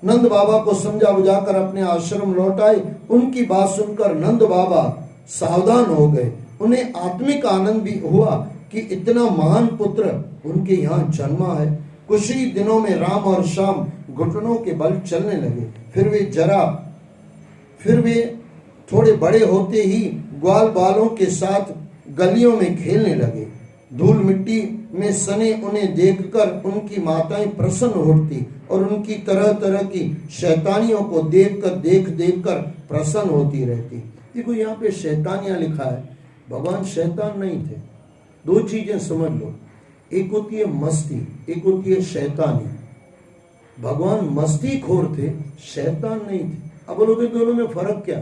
नंद बाबा को समझा बुझाकर अपने आश्रम लौटाए। उनकी बात सुनकर नंद बाबा सावधान हो गए। उन्हें आत्मिक आनंद भी हुआ कि इतना महान पुत्र उनके यहाँ जन्मा है। कुछ ही दिनों में राम और श्याम घुटनों के बल चलने लगे। फिर वे थोड़े बड़े होते ही ग्वाल बालों के साथ गलियों में खेलने लगे। धूल मिट्टी में सने उन्हें देखकर उनकी माताएं प्रसन्न होती और उनकी तरह तरह की शैतानियों को देख कर प्रसन्न होती रहती। देखो यहाँ पे शैतानियां लिखा है, भगवान शैतान नहीं थे। दो चीजें समझ लो, एक होती है मस्ती, एक होती है शैतानी। भगवान मस्ती खोर थे, शैतान नहीं थे। अब बोलोगे दोनों में फर्क क्या?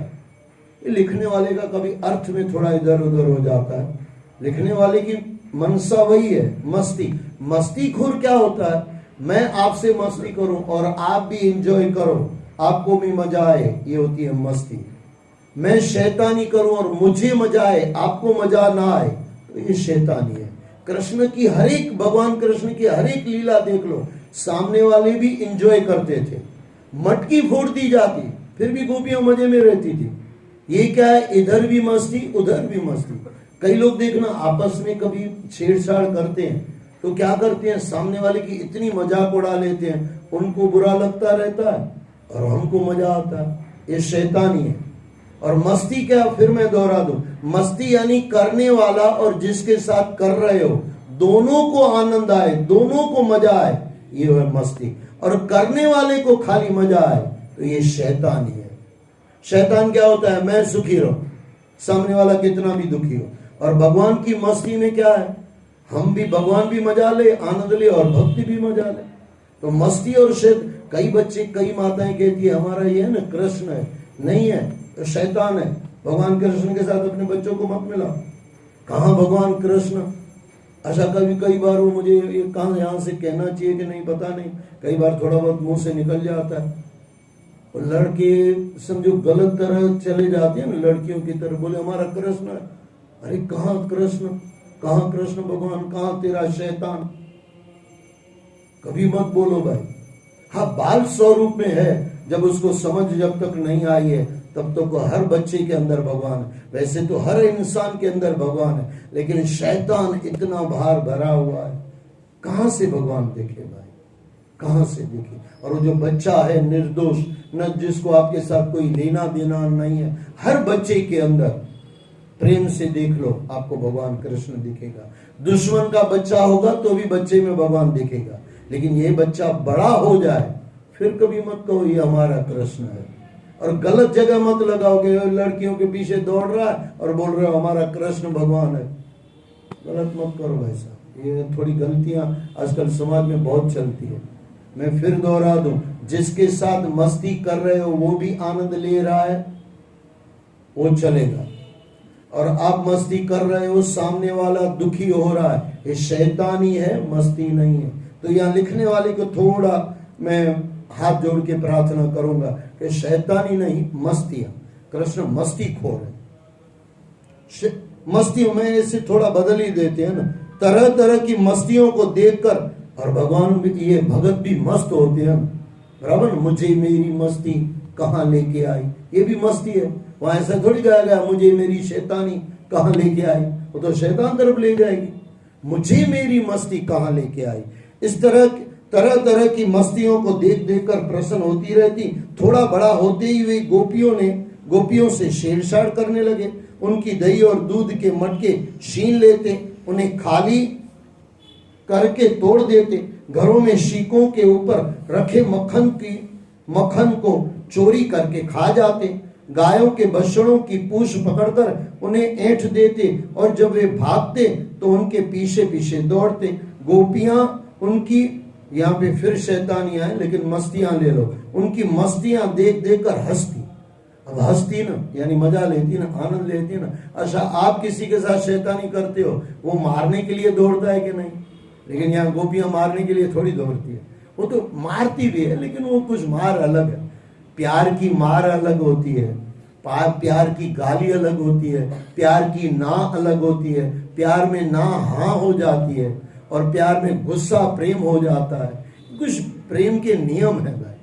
ये लिखने वाले का कभी अर्थ में थोड़ा इधर उधर हो जाता है। लिखने वाले की मनसा वही है, मस्ती। मस्ती खोर क्या होता है? मैं आपसे मस्ती करूं और आप भी एंजॉय करो, आपको भी मजा आए, ये होती है मस्ती। मैं शैतानी करूं और मुझे मजा आए, आपको मजा ना आए, तो ये शैतानी है। कृष्ण की हर एक, भगवान कृष्ण की हर एक लीला देख लो, सामने वाले भी एंजॉय करते थे। मटकी फोड़ दी जाती, फिर भी गोपियां मजे में रहती थी। ये क्या है, इधर भी मस्ती उधर भी मस्ती। कई लोग देखना आपस में कभी छेड़छाड़ करते हैं तो क्या करते हैं, सामने वाले की इतनी मजाक उड़ा लेते हैं, उनको बुरा लगता रहता है और हमको मजा आता है। ये शैतानी है। और मस्ती क्या, फिर मैं दोहरा दूं, मस्ती यानी करने वाला और जिसके साथ कर रहे हो दोनों को आनंद आए, दोनों को मजा आए, ये है मस्ती। और करने वाले को खाली मजा आए तो ये शैतानी है। शैतान क्या होता है, मैं सुखी रहूं, सामने वाला कितना भी दुखी हो। और भगवान की मस्ती में क्या है, हम भी, भगवान भी मजा ले, आनंद ले और भक्ति भी मजा ले। तो मस्ती और कई बच्चे, कई माताएं कहती है हमारा ये है ना कृष्ण है, नहीं है तो शैतान है। भगवान कृष्ण के साथ अपने बच्चों को मत मिलाओ। कहाँ भगवान कृष्ण, अच्छा कई बार वो मुझे ये कहाँ यहाँ से कहना चाहिए कि नहीं पता नहीं, कई बार थोड़ा बहुत मुंह से निकल जाता है। और लड़के समझो गलत तरह चले जाते हैं ना, लड़कियों की तरह, बोले हमारा कृष्ण है। अरे कहाँ कृष्ण, कहाँ कृष्ण भगवान, कहाँ तेरा शैतान, कभी मत बोलो भाई। हाँ, बाल स्वरूप में है, जब उसको समझ जब तक नहीं आई है तब तक हर बच्चे के अंदर भगवान है। वैसे तो हर इंसान के अंदर भगवान है, लेकिन शैतान इतना भार भरा हुआ है, कहां से भगवान देखे भाई, कहां से देखे। और वो जो बच्चा है निर्दोष, न जिसको आपके साथ कोई लेना देना नहीं है, हर बच्चे के अंदर प्रेम से देख लो, आपको भगवान कृष्ण दिखेगा। दुश्मन का बच्चा होगा तो भी बच्चे में भगवान दिखेगा, लेकिन ये बच्चा बड़ा हो जाए फिर कभी मत कहो ये हमारा कृष्ण है। और गलत जगह मत लगाओगे, लड़कियों के पीछे दौड़ रहा है और बोल रहे हो हमारा कृष्ण भगवान है। गलत मत करो भाई साहब, ये थोड़ी गलतियां आजकल समाज में बहुत चलती है। मैं फिर दोहरा दूं, जिसके साथ मस्ती कर रहे हो वो भी आनंद ले रहा है, वो चलेगा। और आप मस्ती कर रहे हो, सामने वाला दुखी हो रहा है, ये शैतानी है, मस्ती नहीं है। तो यहाँ लिखने वाले को थोड़ा मैं हाथ जोड़ के प्रार्थना करूंगा कि शैतानी नहीं, मस्तियां। कृष्ण मस्ती खोर है। मस्ती में इसे थोड़ा बदल ही देते हैं ना, तरह तरह की मस्तियों को देखकर, और भगवान भी, ये भगत भी मस्त होते हैं बराबर। मुझे मेरी मस्ती कहाँ लेके आई, ये भी मस्ती है। वहां ऐसा थोड़ी कहा गया मुझे मेरी शैतानी कहाँ लेके आई, वो तो शैतान तरफ ले जाएगी। मुझे मेरी मस्ती कहाँ लेके आई। इस तरह तरह की मस्तियों को देख देख कर प्रसन्न होती रहती। थोड़ा बड़ा होते ही वे गोपियों से छेड़छाड़ करने लगे। उनकी दही और दूध के मटके छीन लेते, उन्हें खाली करके तोड़ देते। घरों में शीकों के ऊपर रखे मक्खन को चोरी करके खा जाते। गायों के बछड़ों की पूंछ पकड़कर उन्हें ऐंठ देते, और जब वे भागते तो उनके पीछे पीछे दौड़ते। गोपियां उनकी, यहाँ पे फिर शैतानियां हैं, लेकिन मस्तियां ले लो, उनकी मस्तियां देख देख कर हंसती। अब हंसती ना यानी मजा लेती ना, आनंद लेती ना। अच्छा, आप किसी के साथ शैतानी करते हो, वो मारने के लिए दौड़ता है कि नहीं? लेकिन यहाँ गोपियां मारने के लिए थोड़ी दौड़ती है, वो तो मारती भी है, लेकिन वो कुछ मार अलग है। प्यार की मार अलग होती है, प्यार की गाली अलग होती है, प्यार की ना अलग होती है। प्यार में ना हाँ हो जाती है, और प्यार में गुस्सा प्रेम हो जाता है। कुछ प्रेम के नियम है भाई।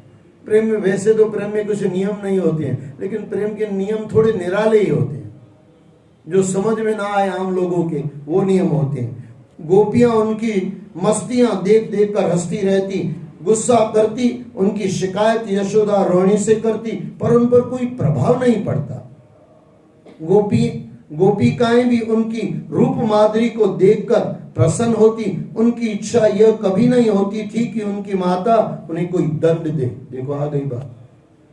प्रेम में, वैसे तो प्रेम में कुछ नियम नहीं होते हैं, लेकिन प्रेम के नियम थोड़े निराले ही होते हैं, जो समझ में ना आए आम लोगों के, वो नियम होते हैं। गोपियां उनकी मस्तियां देख देख कर हंसती रहती, गुस्सा करती, उनकी शिकायत यशोदा रोहिणी से करती, पर उन पर कोई प्रभाव नहीं पड़ता। गोपिकाएं भी उनकी रूप माधुरी को देखकर प्रसन्न होती। उनकी इच्छा यह कभी नहीं होती थी कि उनकी माता उन्हें कोई दंड दे। देखो आ गई बात,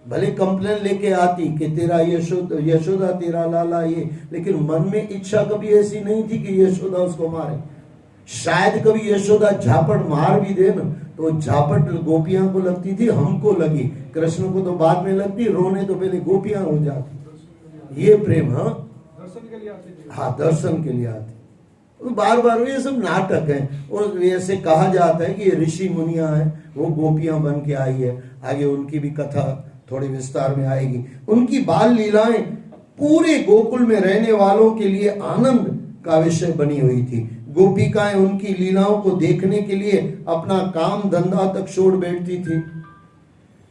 भले कंप्लेन लेके आती कि तेरा यशोदा तेरा लाला ये, लेकिन मन में इच्छा कभी ऐसी नहीं थी कि यशोदा उसको मारे। शायद कभी यशोदा झापड़ मार भी दे ना, तो झापड़ गोपियां को लगती थी, हमको लगी, कृष्ण को तो बाद में लगती, रोने तो पहले गोपियां हो जाती। ये प्रेम, हाँ दर्शन के लिए आती। बार बार ये सब नाटक है। और ऐसे कहा जाता है कि ये ऋषि मुनियां हैं, वो गोपियां बन के आई है। आगे उनकी भी कथा थोड़ी विस्तार में आएगी। उनकी बाल लीलाएं पूरे गोकुल में रहने वालों के लिए आनंद का विषय बनी हुई थी। गोपिकाएं उनकी लीलाओं को देखने के लिए अपना काम धंधा तक छोड़ बैठती थी।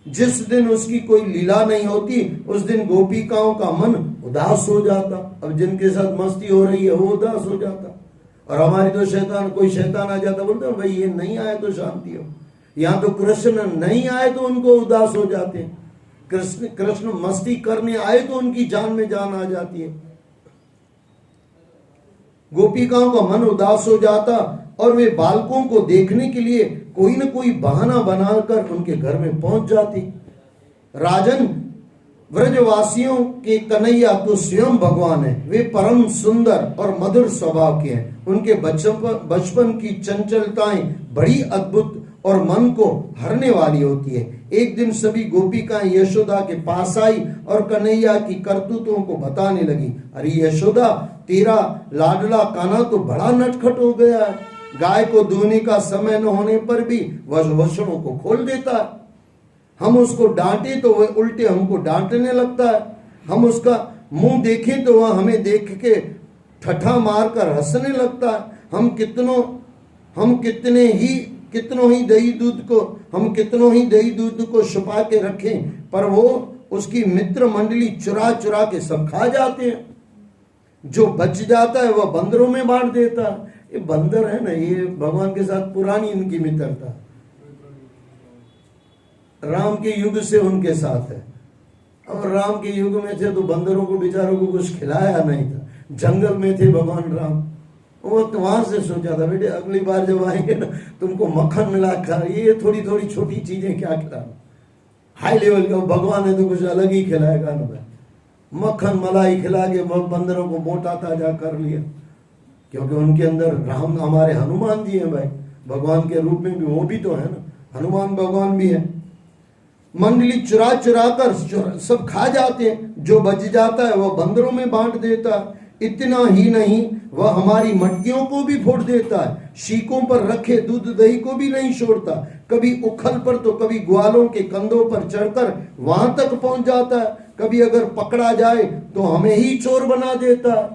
जिस दिन उसकी कोई लीला नहीं होती उस दिन गोपिकाओं का मन उदास हो जाता। अब जिनके साथ मस्ती हो रही है वो उदास हो जाता। और हमारी तो शैतान, कोई शैतान आ जाता, बोलते भाई ये नहीं आए तो शांति हो। यहाँ तो कृष्ण नहीं आए तो उनको उदास हो जाते हैं। कृष्ण मस्ती करने आए तो उनकी जान में जान आ जाती है। गोपिकाओं का मन उदास हो जाता और वे बालकों को देखने के लिए कोई न कोई बहाना बनाकर उनके घर में पहुंच जाती। राजन, व्रजवासियों के कन्हैया तो स्वयं भगवान है। वे परम सुंदर और मधुर स्वभाव के हैं। उनके बचपन की चंचलताएं बड़ी अद्भुत और मन को हरने वाली होती है। एक दिन सभी गोपिकाएं यशोदा के पास आई और कन्हैया की करतूतों को बताने लगी। अरे यशोदा, तेरा लाडला कान्हा तो बड़ा नटखट हो गया है। गाय को दूहने का समय न होने पर भी वह वषणों को खोल देता है। हम उसको डांटे तो वह उल्टे हमको डांटने लगता है। हम उसका मुंह देखें तो वह हमें देख के ठठा मारकर हंसने लगता है। हम कितनों ही दही दूध को छुपा के रखें, पर वो उसकी मित्र मंडली चुरा चुरा के सब खा जाते हैं। जो बच जाता है वह बंदरों में बांट देता है। ये बंदर है ना, ये भगवान के साथ पुरानी इनकी मित्रता, राम के युग से उनके साथ है। और राम के युग में थे तो बंदरों को बेचारों को कुछ खिलाया नहीं था। जंगल में थे भगवान राम। वो तो वहां से सोचा था, बेटे अगली बार जब आएंगे ना तुमको मक्खन मिला खा, ये थोड़ी थोड़ी छोटी चीजें क्या खिलाना। हाई लेवल का भगवान है तो कुछ अलग ही खिलाएगा ना भाई। मक्खन मलाई खिला के बंदरों को मोटा ताजा कर लिया, क्योंकि उनके अंदर राम हमारे हनुमान जी हैं भाई। भगवान के रूप में भी वो भी तो है ना, हनुमान भगवान भी है। मंडली चुरा चुरा कर सब खा जाते हैं। जो बच जाता है वह बंदरों में बांट देता है। इतना ही नहीं, वह हमारी मटकियों को भी फोड़ देता है। शीकों पर रखे दूध दही को भी नहीं छोड़ता। कभी उखल पर तो कभी ग्वालों के कंधों पर चढ़कर वहां तक पहुंच जाता है। कभी अगर पकड़ा जाए तो हमें ही चोर बना देता है।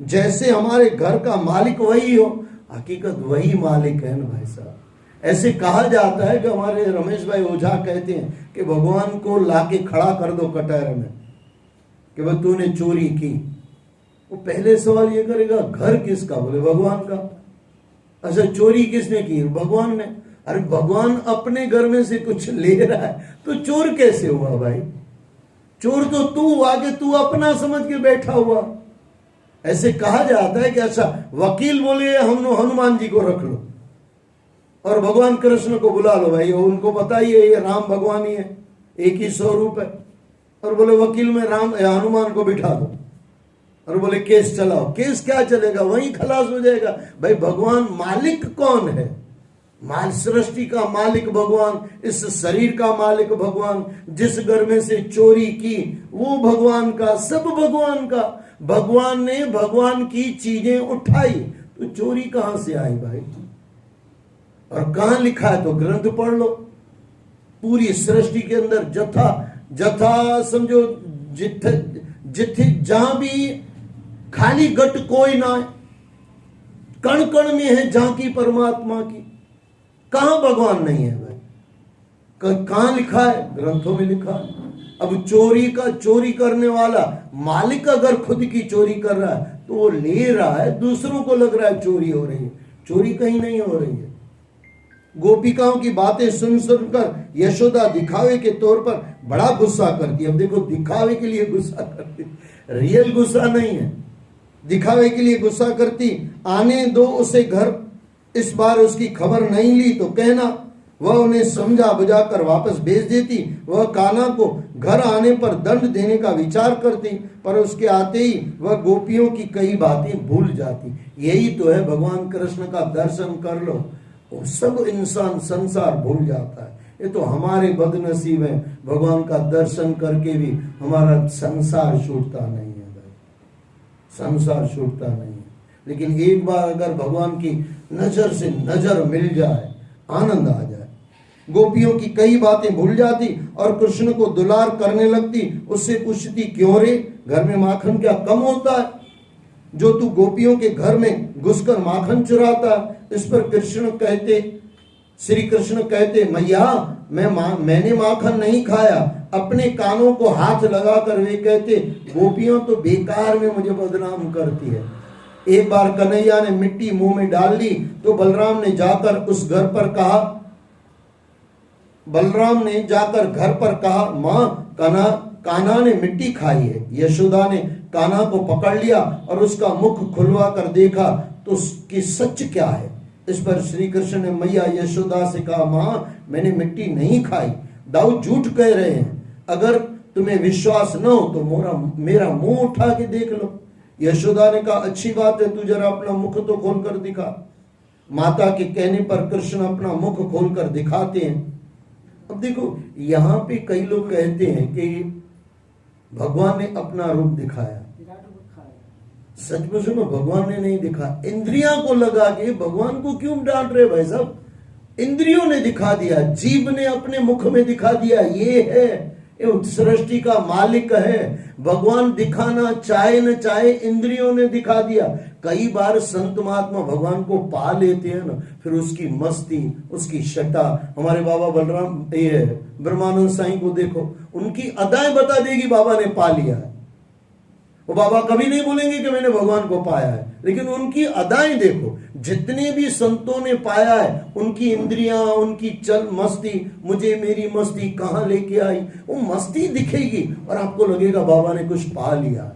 जैसे हमारे घर का मालिक वही हो, हकीकत वही मालिक है ना भाई साहब। ऐसे कहा जाता है कि हमारे रमेश भाई ओझा कहते हैं कि भगवान को लाके खड़ा कर दो कटहरे में कि भाई तूने चोरी की। वो पहले सवाल ये करेगा घर किसका, बोले भगवान का। अच्छा चोरी किसने की, भगवान ने। अरे भगवान अपने घर में से कुछ ले रहा है तो चोर कैसे हुआ भाई? चोर तो तू आगे, तू अपना समझ के बैठा हुआ। ऐसे कहा जाता है कि अच्छा वकील बोले हम हनुमान जी को रख लो और भगवान कृष्ण को बुला लो भाई, उनको बताइए ये राम भगवान ही है, एक ही स्वरूप है। और बोले वकील में राम हनुमान को बिठा दो और बोले केस चलाओ। केस क्या चलेगा, वही खलास हो जाएगा भाई। भगवान मालिक कौन है? सृष्टि का मालिक भगवान, इस शरीर का मालिक भगवान। जिस घर में से चोरी की वो भगवान का, सब भगवान का। भगवान ने भगवान की चीजें उठाई तो चोरी कहां से आई भाई? और कहां लिखा है तो ग्रंथ पढ़ लो। पूरी सृष्टि के अंदर जथा समझो, जिथे जहां भी खाली गट कोई ना है, कण कण में है झांकी परमात्मा की। कहां भगवान नहीं है भाई? कहां लिखा है? ग्रंथों में लिखा है। अब चोरी करने वाला मालिक अगर खुद की चोरी कर रहा है तो वो ले रहा है, दूसरों को लग रहा है चोरी हो रही है। चोरी कहीं नहीं हो रही है। गोपिकाओं की बातें सुन सुनकर यशोदा दिखावे के तौर पर बड़ा गुस्सा करती है। अब देखो, दिखावे के लिए गुस्सा करती, रियल गुस्सा नहीं है, दिखावे के लिए गुस्सा करती। आने दो उसे घर, इस बार उसकी खबर नहीं ली तो कहना। वह उन्हें समझा बुझाकर वापस भेज देती। वह कान्हा को घर आने पर दंड देने का विचार करती, पर उसके आते ही वह गोपियों की कई बातें भूल जाती। यही तो है भगवान कृष्ण का दर्शन कर लो, वो सब इंसान संसार भूल जाता है। ये तो हमारे बदनसीब है, भगवान का दर्शन करके भी हमारा संसार छूटता नहीं है भाई, संसार छूटता नहीं है। लेकिन एक बार अगर भगवान की नजर से नजर मिल जाए, आनंद आ जाए। गोपियों की कई बातें भूल जाती और कृष्ण को दुलार करने लगती। उससे पूछती, क्यों रे, घर में माखन क्या कम होता है जो तू गोपियों के घर में घुसकर माखन चुराता? इस पर श्री कृष्ण कहते, मैया मैंने माखन नहीं खाया। अपने कानों को हाथ लगाकर वे कहते, गोपियों तो बेकार में मुझे बदनाम करती है। एक बार कन्हैया ने मिट्टी मुंह में डाल ली तो बलराम ने जाकर घर पर कहा, माँ, कान्हा ने मिट्टी खाई है। यशोदा ने कान्हा को पकड़ लिया और उसका मुख खुलवा कर देखा तो उसकी सच क्या है। इस पर श्री कृष्ण ने मैया यशोदा से कहा, माँ, मैंने मिट्टी नहीं खाई, दाऊ झूठ कह रहे हैं। अगर तुम्हें विश्वास न हो तो मेरा मुंह उठा के देख लो। यशोदा ने कहा, अच्छी बात है, तू जरा अपना मुख तो खोल कर दिखा। माता के कहने पर कृष्ण अपना मुख खोलकर दिखाते हैं। अब देखो, यहाँ पे कई लोग कहते हैं कि भगवान ने अपना रूप दिखाया। सच में सुनो, भगवान ने नहीं दिखा। इंद्रियां को लगा के भगवान को क्यों डांट रहे भाई साहब? इंद्रियों ने दिखा दिया, जीव ने अपने मुख में दिखा दिया, ये है, सृष्टि का मालिक है। भगवान दिखाना चाहे न चाहे इंद्रियों ने दिखा दिया। कई बार संत महात्मा भगवान को पा लेते हैं ना, फिर उसकी मस्ती, उसकी शटा। हमारे बाबा बलराम ब्रह्मानंद साईं को देखो, उनकी अदाएं बता देगी बाबा ने पा लिया है। वो बाबा कभी नहीं बोलेंगे कि मैंने भगवान को पाया है, लेकिन उनकी अदाएं देखो। जितने भी संतों ने पाया है, उनकी इंद्रियां, उनकी चल मस्ती, मुझे मेरी मस्ती कहां लेके आई, वो मस्ती दिखेगी और आपको लगेगा बाबा ने कुछ पा लिया।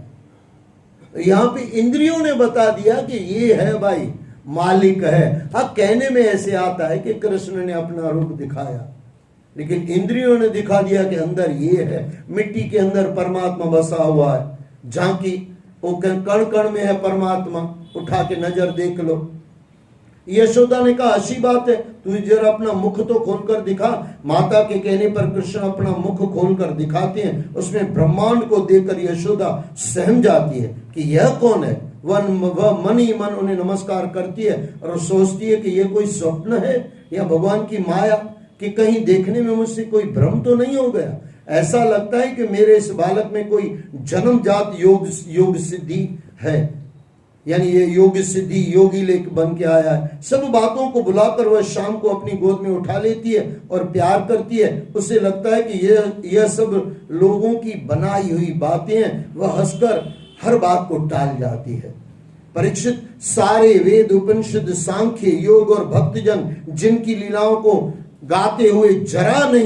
यहाँ पे इंद्रियों ने बता दिया कि ये है भाई, मालिक है। हाँ, कहने में ऐसे आता है कि कृष्ण ने अपना रूप दिखाया, लेकिन इंद्रियों ने दिखा दिया कि अंदर ये है। मिट्टी के अंदर परमात्मा बसा हुआ है, झांकी वो कण कण में है परमात्मा, उठा के नजर देख लो। यशोदा ने कहा, अच्छी बात है, तू जरा अपना मुख तो खोलकर दिखा। माता के कहने पर कृष्ण अपना मुख खोलकर दिखाते हैं। उसमें ब्रह्मांड को देखकर यशोदा सहम जाती है कि यह कौन है। वह मन ही मन उन्हें नमस्कार करती है और सोचती है कि यह कोई स्वप्न है या भगवान की माया, कि कहीं देखने में मुझसे कोई भ्रम तो नहीं हो गया। ऐसा लगता है कि मेरे इस बालक में कोई जन्मजात योग सिद्धि है, यानी ये योग सिद्धि योगी लेकर बन के आया है। सब बातों को बुलाकर वह शाम को अपनी गोद में उठा लेती है और प्यार करती है। उसे लगता है कि यह सब लोगों की बनाई हुई बातें हैं। वह हंसकर हर बात को टाल जाती है। परीक्षित, सारे वेद, उपनिषद, सांख्य, योग और भक्तजन जिनकी लीलाओं को गाते हुए जरा भी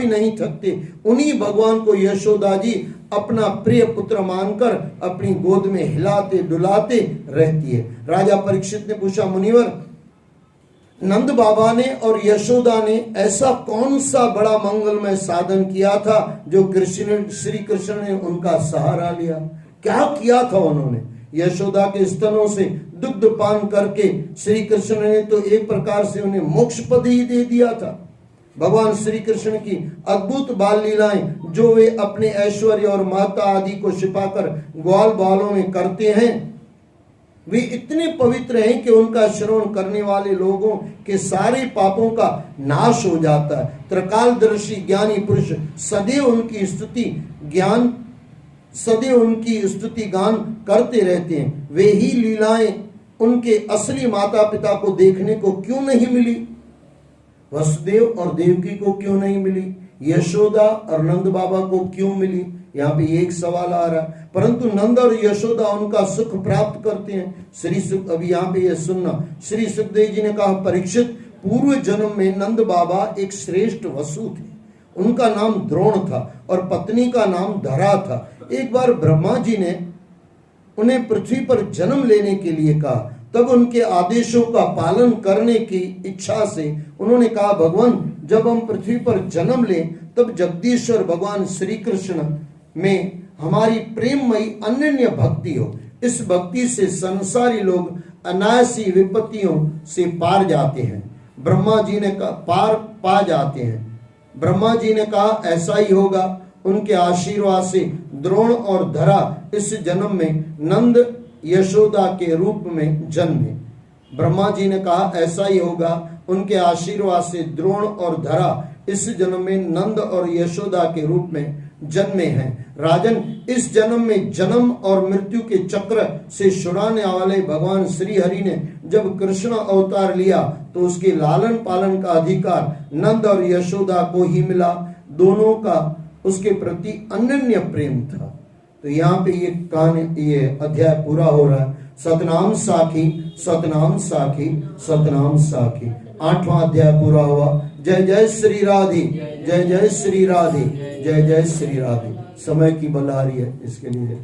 नहीं थकते, उन्हीं भगवान को यशोदा जी अपना प्रिय पुत्र मानकर अपनी गोद में हिलाते डुलाते रहती है। राजा परीक्षित ने पूछा, मुनिवर, नंद बाबा ने और यशोदा ने ऐसा कौन सा बड़ा मंगलमय साधन किया था जो श्री कृष्ण ने उनका सहारा लिया? क्या किया था उन्होंने? यशोदा के स्तनों से दुग्ध पान करके श्री कृष्ण ने तो एक प्रकार से उन्हें मोक्ष पद ही दे दिया था। भगवान श्री कृष्ण की अद्भुत बाल लीलाएं जो वे अपने ऐश्वर्य और माता आदि को छिपाकर ग्वाल बालों में करते हैं, वे इतने पवित्र हैं कि उनका श्रवण करने वाले लोगों के सारे पापों का नाश हो जाता है। त्रिकालदर्शी ज्ञानी पुरुष सदैव उनकी स्तुति गान करते रहते हैं। वे ही लीलाएं उनके असली माता पिता को देखने को क्यों नहीं मिली? वसुदेव और देवकी को क्यों नहीं मिली? यशोदा और नंद बाबा को क्यों मिली? यहाँ पे एक सवाल आ रहा है। परंतु नंद और यशोदा उनका सुख प्राप्त करते हैं। अभी यहाँ पे यह सुनना, श्री सुखदेव जी ने कहा, परीक्षित, पूर्व जन्म में नंद बाबा एक श्रेष्ठ वसु थे। उनका नाम द्रोण था और पत्नी का नाम धरा था। एक बार ब्रह्मा जी ने उन्हें पृथ्वी पर जन्म लेने के लिए कहा। तब उनके आदेशों का पालन करने की इच्छा से उन्होंने कहा, भगवान, जब हम पृथ्वी पर जन्म लें तब जगदीश्वर भगवान श्री कृष्ण में हमारी प्रेममयी अनन्य भक्ति हो। इस भक्ति से संसारी लोग अनायासी विपत्तियों से पार जाते हैं। ब्रह्मा जी ने कहा, पार पा जाते हैं। ब्रह्मा जी ने कहा, ऐसा ही होगा। उनके आशीर्वाद से द्रोण और धरा इस जन्म में नंद यशोदा के रूप में जन्मे। ब्रह्मा जी ने कहा ऐसा ही होगा। उनके आशीर्वाद से द्रोण और धरा इस जन्म में नंद और यशोदा के रूप में जन्मे हैं। राजन, इस जन्म में जन्म और मृत्यु के चक्र से छुड़ाने वाले भगवान श्री हरि ने जब कृष्ण अवतार लिया तो उसके लालन पालन का अधिकार नंद और यशोदा को ही मिला। दोनों का उसके प्रति अनन्य प्रेम था। तो यहाँ पे ये अध्याय पूरा हो रहा है। सतनाम साखी, सतनाम साखी, सतनाम साखी। 8वां अध्याय पूरा हुआ। जय जय श्री राधे, जय जय श्री राधे, जय जय श्री राधे। समय की बला रही है, इसके लिए